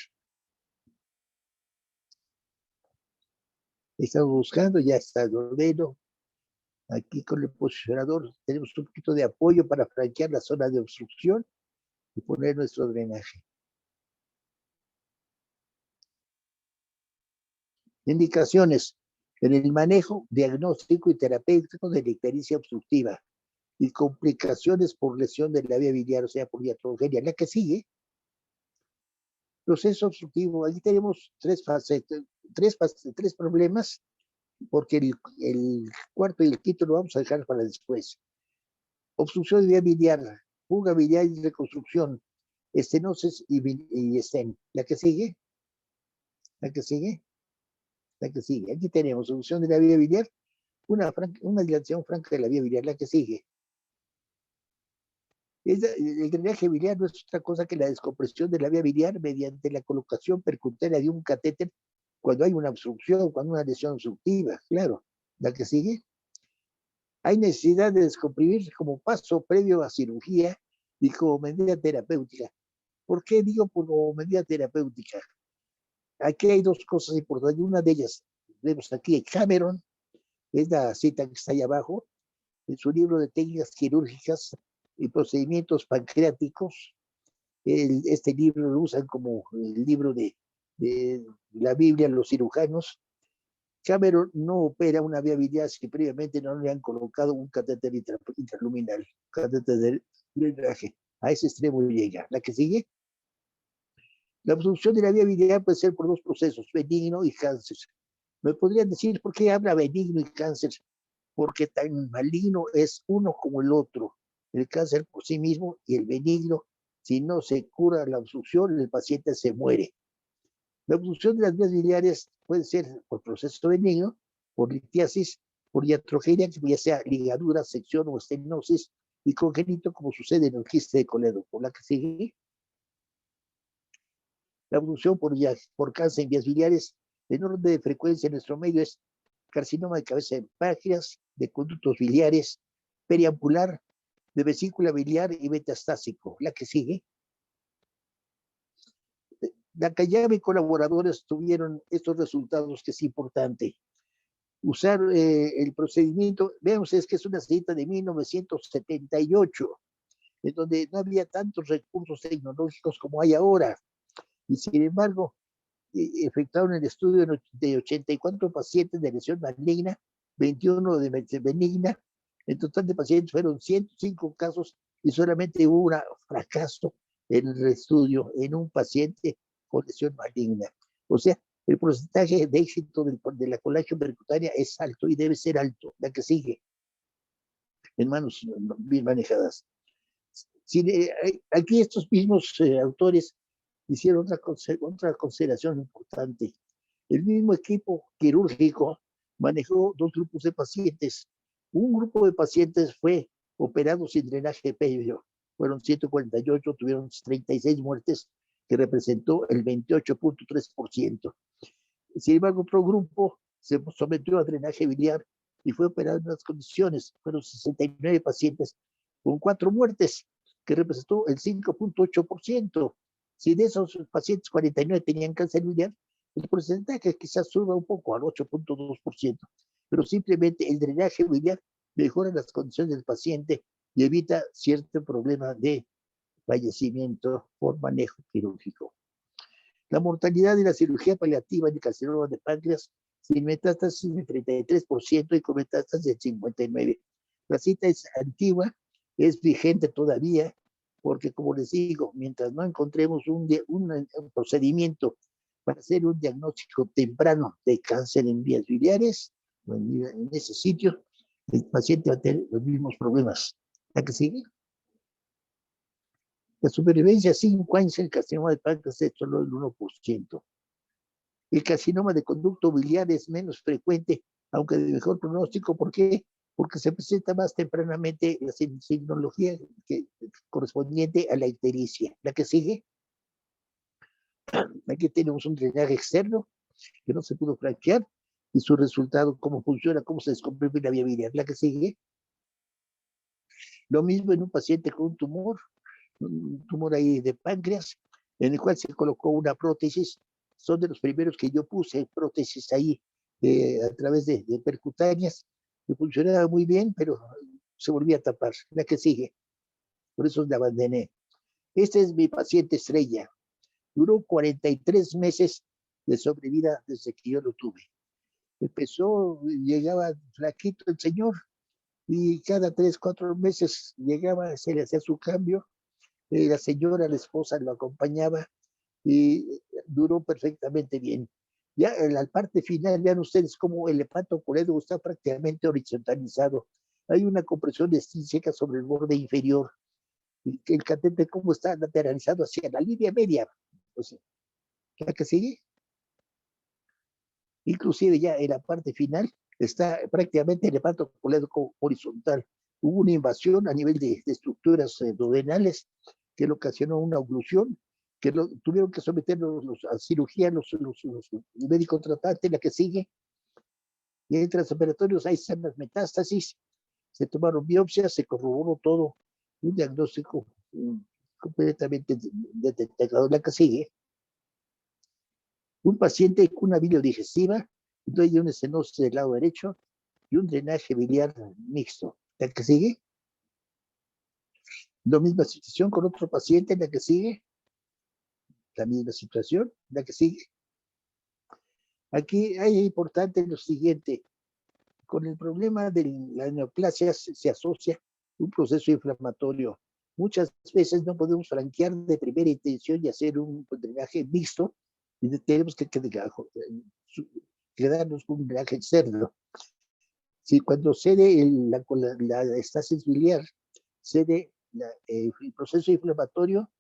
A: Estamos buscando, ya está el ordeno. Aquí con el posicionador tenemos un poquito de apoyo para franquear la zona de obstrucción y poner nuestro drenaje. Indicaciones en el manejo diagnóstico y terapéutico de la ictericia obstructiva y complicaciones por lesión de la vía biliar, o sea, por iatrogenia. La que sigue, proceso obstructivo. Aquí tenemos tres problemas, porque el cuarto y el quinto lo vamos a dejar para después. Obstrucción de vía biliar, fuga biliar y reconstrucción, estenosis y estén. La que sigue, la que sigue, la que sigue. Aquí tenemos obstrucción de la vía biliar, una dilatación franca de la vía biliar. La que sigue. El drenaje biliar no es otra cosa que la descompresión de la vía biliar mediante la colocación percutánea de un catéter cuando hay una obstrucción, cuando hay una lesión obstructiva, claro. La que sigue. Hay necesidad de descomprimir como paso previo a cirugía y como medida terapéutica. ¿Por qué digo como medida terapéutica? Aquí hay dos cosas importantes. Una de ellas, vemos aquí Cameron, es la cita que está ahí abajo, en su libro de técnicas quirúrgicas y procedimientos pancreáticos. Este libro lo usan como el libro de la Biblia los cirujanos. Cameron no opera una vía biliar si previamente no le han colocado un catéter intraluminal, catéter de drenaje. A ese extremo llega. La que sigue. La obstrucción de la vía biliar puede ser por dos procesos, benigno y cáncer. ¿Me podrían decir por qué habla benigno y cáncer? Porque tan maligno es uno como el otro. El cáncer por sí mismo y el benigno, si no se cura la obstrucción, el paciente se muere. La obstrucción de las vías biliares puede ser por proceso benigno, por litiasis, por iatrogenia, ya sea ligadura, sección o estenosis, y congénito, como sucede en el quiste de Toledo. Por la que sigue. La obstrucción por cáncer en vías biliares, el orden de frecuencia en nuestro medio es carcinoma de cabeza de páncreas, de conductos biliares, periampular, de vesícula biliar y metastásico. La que sigue. Nakayama y colaboradores tuvieron estos resultados, que es importante. Usar el procedimiento, vean ustedes que es una cita de 1978, en donde no había tantos recursos tecnológicos como hay ahora. Y sin embargo, efectuaron el estudio de 84 pacientes de lesión maligna, 21 de benigna. En total de pacientes fueron 105 casos y solamente hubo un fracaso en el estudio en un paciente con lesión maligna. O sea, el porcentaje de éxito de la colación percutánea es alto y debe ser alto. La que sigue, en manos bien manejadas. Aquí estos mismos autores hicieron otra consideración importante. El mismo equipo quirúrgico manejó dos grupos de pacientes. Un grupo de pacientes fue operado sin drenaje previo. Fueron 148, tuvieron 36 muertes, que representó el 28.3%. Sin embargo, otro grupo se sometió a drenaje biliar y fue operado en las condiciones. Fueron 69 pacientes con 4 muertes, que representó el 5.8%. Si de esos pacientes 49 tenían cáncer biliar, el porcentaje quizás suba un poco al 8.2%, pero simplemente el drenaje biliar mejora las condiciones del paciente y evita cierto problema de fallecimiento por manejo quirúrgico. La mortalidad de la cirugía paliativa en carcinoma de páncreas sin metástasis de 33% y con metástasis de 59%. La cita es antigua, es vigente todavía, porque como les digo, mientras no encontremos un procedimiento para hacer un diagnóstico temprano de cáncer en vías biliares, en ese sitio, el paciente va a tener los mismos problemas. ¿La que sigue? La supervivencia a 5 años en el carcinoma de páncreas es solo el 1%. El carcinoma de conducto biliar es menos frecuente, aunque de mejor pronóstico. ¿Por qué? Porque se presenta más tempranamente la signología correspondiente a la ictericia. La que sigue, aquí tenemos un drenaje externo que no se pudo franquear y su resultado, cómo funciona, cómo se descomprime la vía biliar. La que sigue, lo mismo en un paciente con un tumor ahí de páncreas, en el cual se colocó una prótesis. Son de los primeros que yo puse prótesis ahí a través de percutáneas, que funcionaba muy bien, pero se volvía a tapar. La que sigue, por eso la abandoné. Este es mi paciente estrella. Duró 43 meses de sobrevida desde que yo lo tuve. Empezó, llegaba flaquito el señor, y cada 3, 4 meses llegaba, se le hacía su cambio. La señora, la esposa, lo acompañaba y duró perfectamente bien. Ya en la parte final, vean ustedes cómo el hepatocolédoco está prácticamente horizontalizado. Hay una compresión extrínseca sobre el borde inferior. El catéter cómo está lateralizado hacia la línea media. O sea, ¿la que sigue? Inclusive ya en la parte final está prácticamente el hepatocolédoco horizontal. Hubo una invasión a nivel de estructuras duodenales que le ocasionó una oclusión, que tuvieron que someter a cirugía los médicos tratantes. La que sigue, y en transoperatorios hay sanas metástasis, se tomaron biopsias, se corroboró todo, un diagnóstico completamente detectado. La que sigue, un paciente con una biliodigestiva, hay una estenosis del lado derecho y un drenaje biliar mixto. La que sigue, la misma situación con otro paciente. La que sigue, la misma situación. La que sigue. Aquí es importante lo siguiente: con el problema de la neoplasia se asocia un proceso inflamatorio. Muchas veces no podemos franquear de primera intención y hacer un drenaje mixto, y tenemos que quedarnos con un drenaje externo. Si cuando cede la estasis biliar, cede el proceso inflamatorio,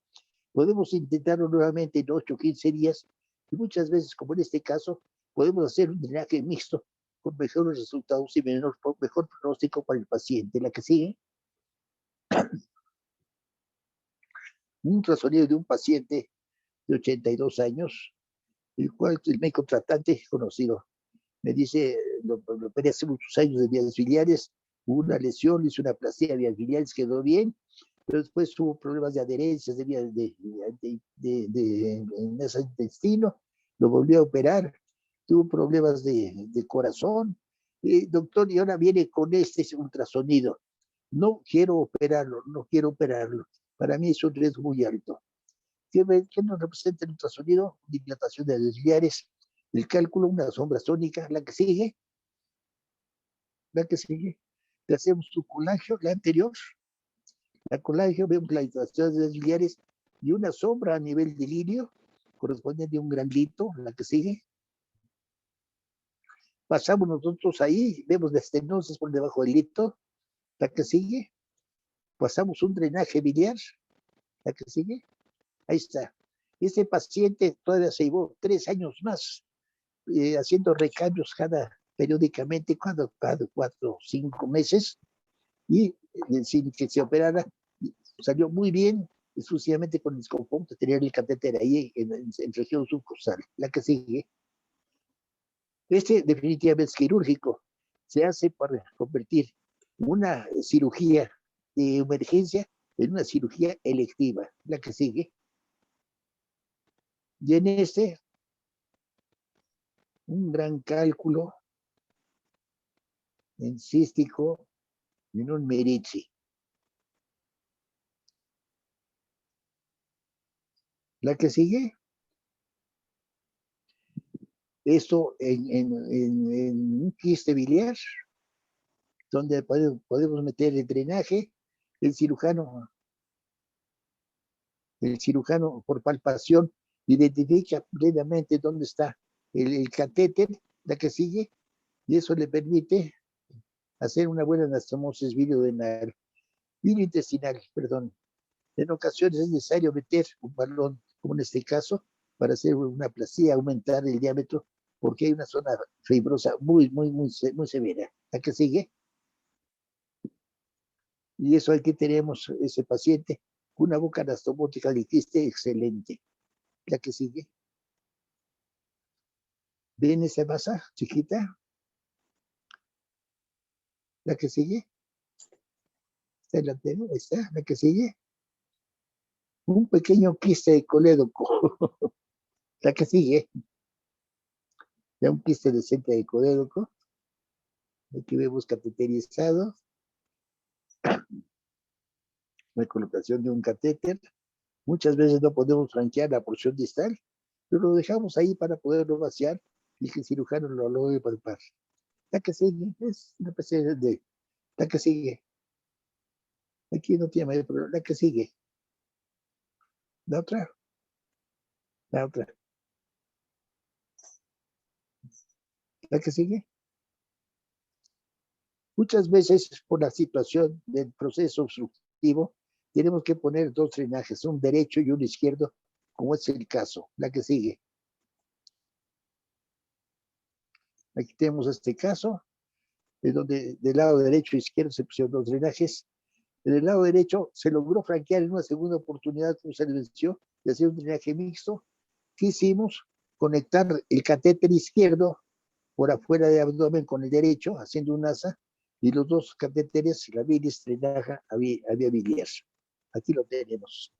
A: podemos intentarlo nuevamente en 8 o 15 días, y muchas veces, como en este caso, podemos hacer un drenaje mixto con mejores resultados y mejor pronóstico para el paciente. La que sigue, un ultrasonido de un paciente de 82 años, el cual el médico tratante conocido me dice, lo operé hace muchos años de vías biliares, hubo una lesión, hizo una plastía de vías biliares, quedó bien, pero después tuvo problemas de adherencias de vías en ese intestino, lo volvió a operar, tuvo problemas de corazón, doctor, y ahora viene con este ultrasonido. No quiero operarlo, no quiero operarlo. Para mí es un riesgo muy alto. ¿Qué nos representa el ultrasonido? Dilatación de vías biliares, el cálculo, una sombra sónica. La que sigue, le hacemos su colagio, la anterior, la colagio, vemos la dilatación de vías biliares y una sombra a nivel de lirio, correspondiente a un granulito. La que sigue, pasamos nosotros ahí, vemos la estenosis por debajo del lito. La que sigue, pasamos un drenaje biliar. La que sigue, ahí está. Ese paciente todavía se llevó 3 años más, haciendo recambios periódicamente, cada 4 o 5 meses, y sin que se operara, salió muy bien, exclusivamente con el desconforto de tener el catéter ahí en región subcostal. La que sigue, este definitivamente es quirúrgico, se hace para convertir una cirugía de emergencia en una cirugía electiva. La que sigue, Y en este, un gran cálculo en cístico y en un Meritzi. La que sigue, esto en un quiste biliar, donde podemos meter el drenaje, el cirujano por palpación identifica plenamente dónde está el catéter, la que sigue, y eso le permite hacer una buena anastomosis biliointestinal, perdón. En ocasiones es necesario meter un balón, como en este caso, para hacer una aplastía, aumentar el diámetro, porque hay una zona fibrosa muy severa. La que sigue, y eso aquí tenemos ese paciente con una boca anastomótica de quiste excelente. La que sigue. ¿Ven esa masa chiquita? La que sigue. Está delantero, ahí está. La que sigue. Un pequeño quiste de colédoco. La que sigue. Ya un quiste decente de colédoco. Aquí vemos cateterizado. La colocación de un catéter. Muchas veces no podemos franquear la porción distal, pero lo dejamos ahí para poderlo vaciar y que el cirujano lo logre palpar. La que sigue es una especie de. La que sigue. Aquí no tiene mayor problema. La que sigue. La otra. La otra. La que sigue. Muchas veces por la situación del proceso obstructivo tenemos que poner dos drenajes, un derecho y un izquierdo, como es el caso. La que sigue. Aquí tenemos este caso, de donde del lado derecho e izquierdo se pusieron dos drenajes. En el lado derecho se logró franquear en una segunda oportunidad, como se les venció, de hacer un drenaje mixto. ¿Qué hicimos? Conectar el catéter izquierdo por afuera del abdomen con el derecho, haciendo un asa, y los dos catéteres, la bilis, drenaja, había biliar. Aquí lo tenemos.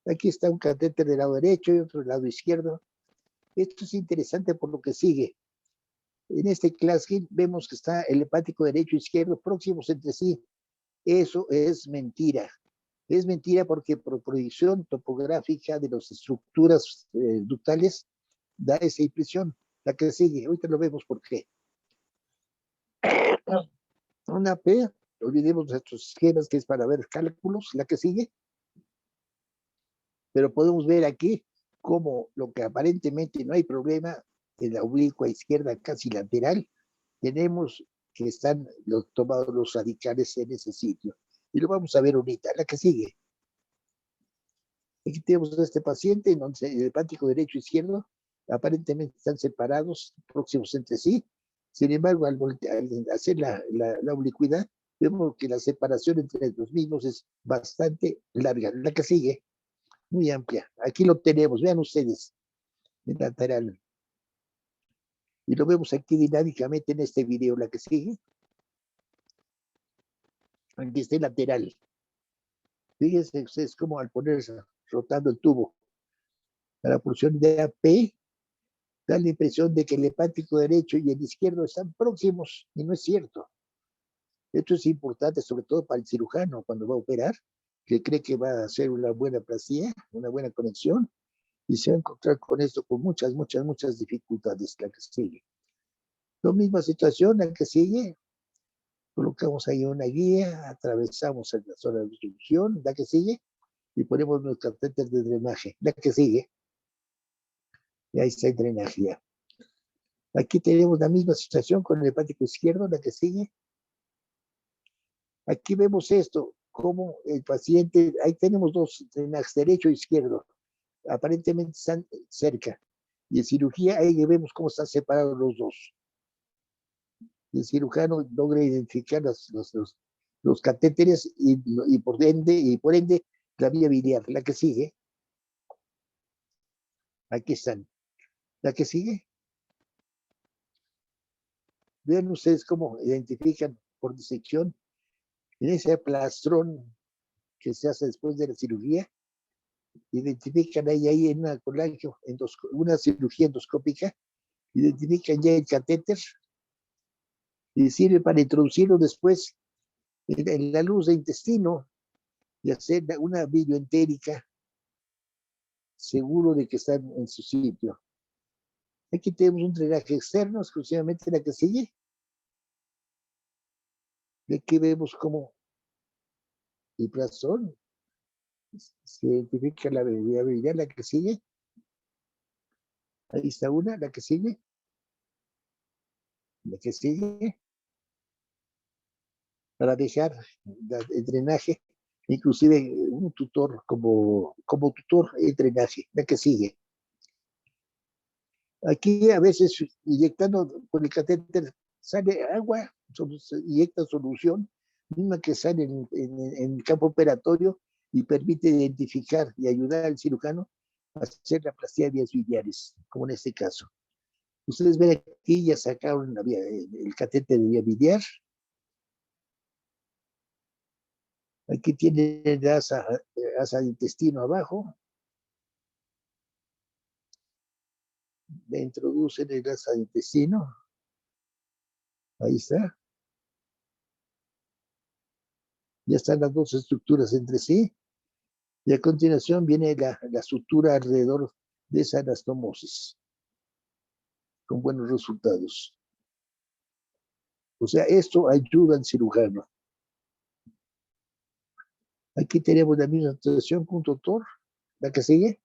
A: Aquí está un catéter del lado derecho y otro del lado izquierdo. Esto es interesante por lo que sigue. En este Klatskin vemos que está el hepático derecho e izquierdo próximos entre sí. Eso es mentira. Es mentira porque por proyección topográfica de las estructuras ductales da esa impresión. La que sigue, ahorita lo vemos por qué. Una P, olvidemos estos esquemas que es para ver cálculos, la que sigue. Pero podemos ver aquí cómo lo que aparentemente no hay problema en la oblicua izquierda casi lateral, tenemos que están tomados los radicales en ese sitio. Y lo vamos a ver ahorita. La que sigue. Aquí tenemos a este paciente en donde el hepático derecho e izquierdo aparentemente están separados, próximos entre sí. Sin embargo, al hacer la oblicuidad, vemos que la separación entre los mismos es bastante larga. La que sigue, muy amplia. Aquí lo tenemos, vean ustedes, en lateral. Y lo vemos aquí dinámicamente en este video. La que sigue, aquí está el lateral. Fíjense ustedes cómo al ponerse rotando el tubo a la porción de AP, da la impresión de que el hepático derecho y el izquierdo están próximos, y no es cierto. Esto es importante, sobre todo para el cirujano cuando va a operar, que cree que va a hacer una buena plastía, una buena conexión, y se va a encontrar con esto con muchas dificultades. La que sigue. La misma situación, la que sigue, colocamos ahí una guía, atravesamos la zona de obstrucción, la que sigue, y ponemos nuestro catéter de drenaje. La que sigue, y ahí está el drenaje ya. Aquí tenemos la misma situación con el hepático izquierdo, la que sigue. Aquí vemos esto, como el paciente, ahí tenemos dos drenajes, derecho e izquierdo, aparentemente están cerca. Y en cirugía, ahí vemos cómo están separados los dos. El cirujano logra identificar los catéteres y por ende la vía biliar. La que sigue, aquí están. La que sigue, vean ustedes cómo identifican por disección en ese plastrón que se hace después de la cirugía, identifican ahí en una una cirugía endoscópica, identifican ya el catéter y sirve para introducirlo después en la luz de intestino y hacer una bioentérica seguro de que están en su sitio. Aquí tenemos un drenaje externo, exclusivamente la que sigue. Y aquí vemos cómo el plazón se identifica la viabilidad, la que sigue. Ahí está una, la que sigue. La que sigue. Para dejar el drenaje, inclusive un tutor como tutor el drenaje, la que sigue. Aquí a veces inyectando con el catéter sale agua, se inyecta solución, misma que sale en el campo operatorio y permite identificar y ayudar al cirujano a hacer la plastía de vías biliares, como en este caso. Ustedes ven aquí, ya sacaron el catéter de vía biliar. Aquí tiene el asa de intestino abajo. Le introducen el asa de intestino. Ahí está. Ya están las dos estructuras entre sí. Y a continuación viene la sutura alrededor de esa anastomosis, con buenos resultados. O sea, esto ayuda al cirujano. Aquí tenemos la misma situación con tutor, la que sigue.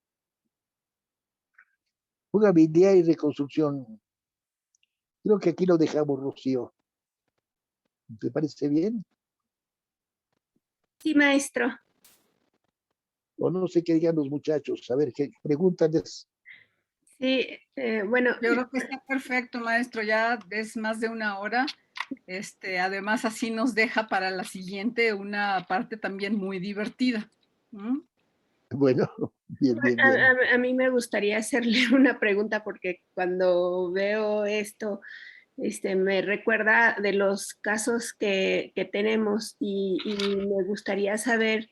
A: Jugabilidad y reconstrucción. Creo que aquí lo dejamos, Rocío. ¿Te parece bien?
B: Sí, maestro.
A: O no sé qué digan los muchachos. A ver, ¿qué pregúntales?
B: Sí, bueno.
C: Yo creo que está perfecto, maestro. Ya es más de una hora. Además, así nos deja para la siguiente una parte también muy divertida. ¿Mm?
A: Bueno, bien, bien, bien.
B: A mí me gustaría hacerle una pregunta porque cuando veo esto, me recuerda de los casos que tenemos y me gustaría saber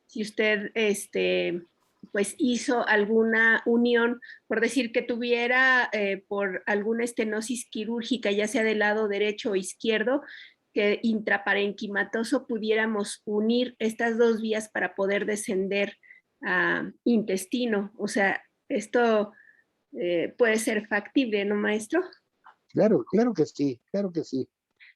B: si usted, pues hizo alguna unión, por decir que tuviera por alguna estenosis quirúrgica, ya sea del lado derecho o izquierdo, que intraparenquimatoso pudiéramos unir estas dos vías para poder descender a intestino. O sea, esto puede ser factible, ¿no, maestro?
A: Claro, claro que sí, claro que sí,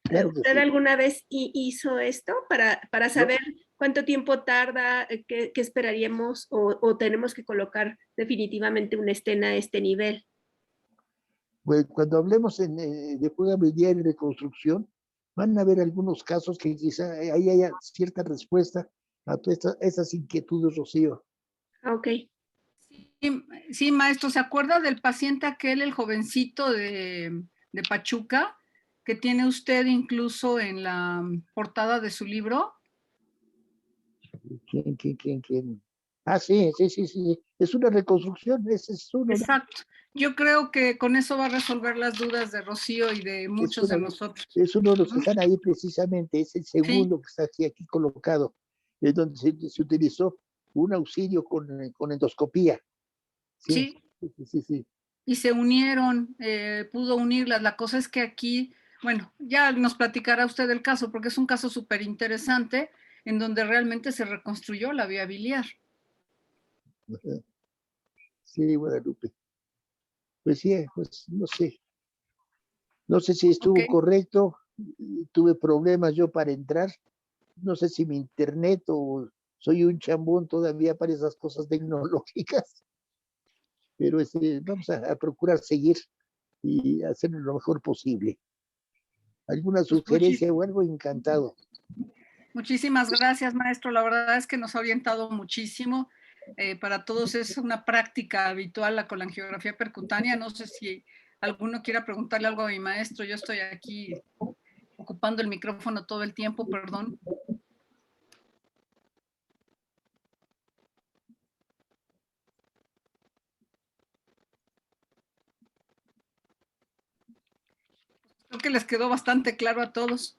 A: claro que
B: ¿Usted
A: sí.
B: alguna vez hizo esto para
A: Yo,
B: saber cuánto tiempo tarda, qué esperaríamos o tenemos que colocar definitivamente una estena a este nivel?
A: pues, cuando hablemos de jugabilidad y reconstrucción, van a haber algunos casos que quizá ahí haya cierta respuesta a todas estas inquietudes, Rocío.
B: Ok.
C: Sí, sí, maestro, ¿se acuerda del paciente aquel, el jovencito de Pachuca, que tiene usted incluso en la portada de su libro?
A: ¿Quién? Ah, sí, sí, sí, sí. Es una reconstrucción, ese es uno,
C: Exacto. Yo creo que con eso va a resolver las dudas de Rocío y de
A: es
C: muchos de
A: uno,
C: nosotros.
A: es uno de los que están ahí precisamente, es el
C: Sí,
A: segundo que está aquí colocado, es donde se utilizó un auxilio con endoscopía. Sí,
C: sí.
A: sí, sí, sí, sí.
C: Y se unieron, pudo unirlas. La cosa es que aquí, bueno, ya nos platicará usted el caso, porque es un caso súper interesante en donde realmente se reconstruyó la vía biliar.
A: Sí, Guadalupe. Pues sí, pues no sé. No sé si estuvo
C: Ok.
A: correcto. Tuve problemas yo para entrar. No sé si mi internet o soy un chambón todavía para esas cosas tecnológicas. Pero vamos a procurar seguir y hacerlo lo mejor posible. ¿Alguna
C: Pues
A: sugerencia o algo? Encantado.
C: muchísimas gracias, maestro. La verdad es que nos ha orientado muchísimo. Para todos es una práctica habitual la colangiografía percutánea. No sé si alguno quiera preguntarle algo a mi maestro. Yo estoy aquí ocupando el micrófono todo el tiempo, perdón. Creo que les quedó bastante claro a todos.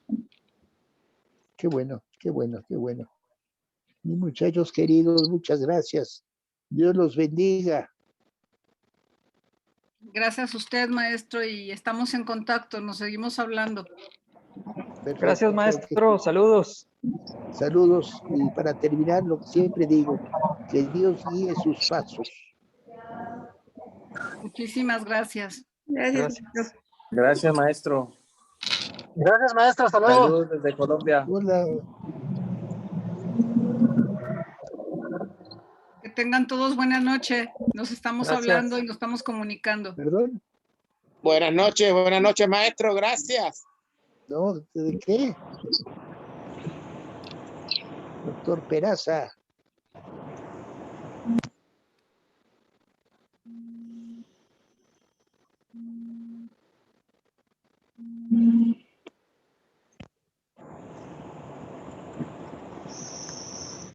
A: Qué bueno, qué bueno, qué bueno. Mis muchachos queridos, muchas gracias. Dios los bendiga.
C: Gracias a usted, maestro, y estamos en contacto, nos seguimos hablando.
A: Perfecto,
D: Gracias,
A: claro que
D: maestro. Saludos.
A: sí. Saludos. Y para terminar, lo que siempre digo, que Dios guíe sus pasos.
C: Muchísimas gracias.
B: Gracias.
D: Gracias.
E: Gracias, maestro.
F: Gracias, maestro. Hasta luego.
E: Saludos desde Colombia.
A: Hola.
C: Que tengan todos buena noche. Nos estamos
D: Gracias.
C: hablando y nos estamos comunicando.
A: Perdón.
G: Buenas noches, maestro. Gracias.
A: No, ¿de qué? Doctor Peraza.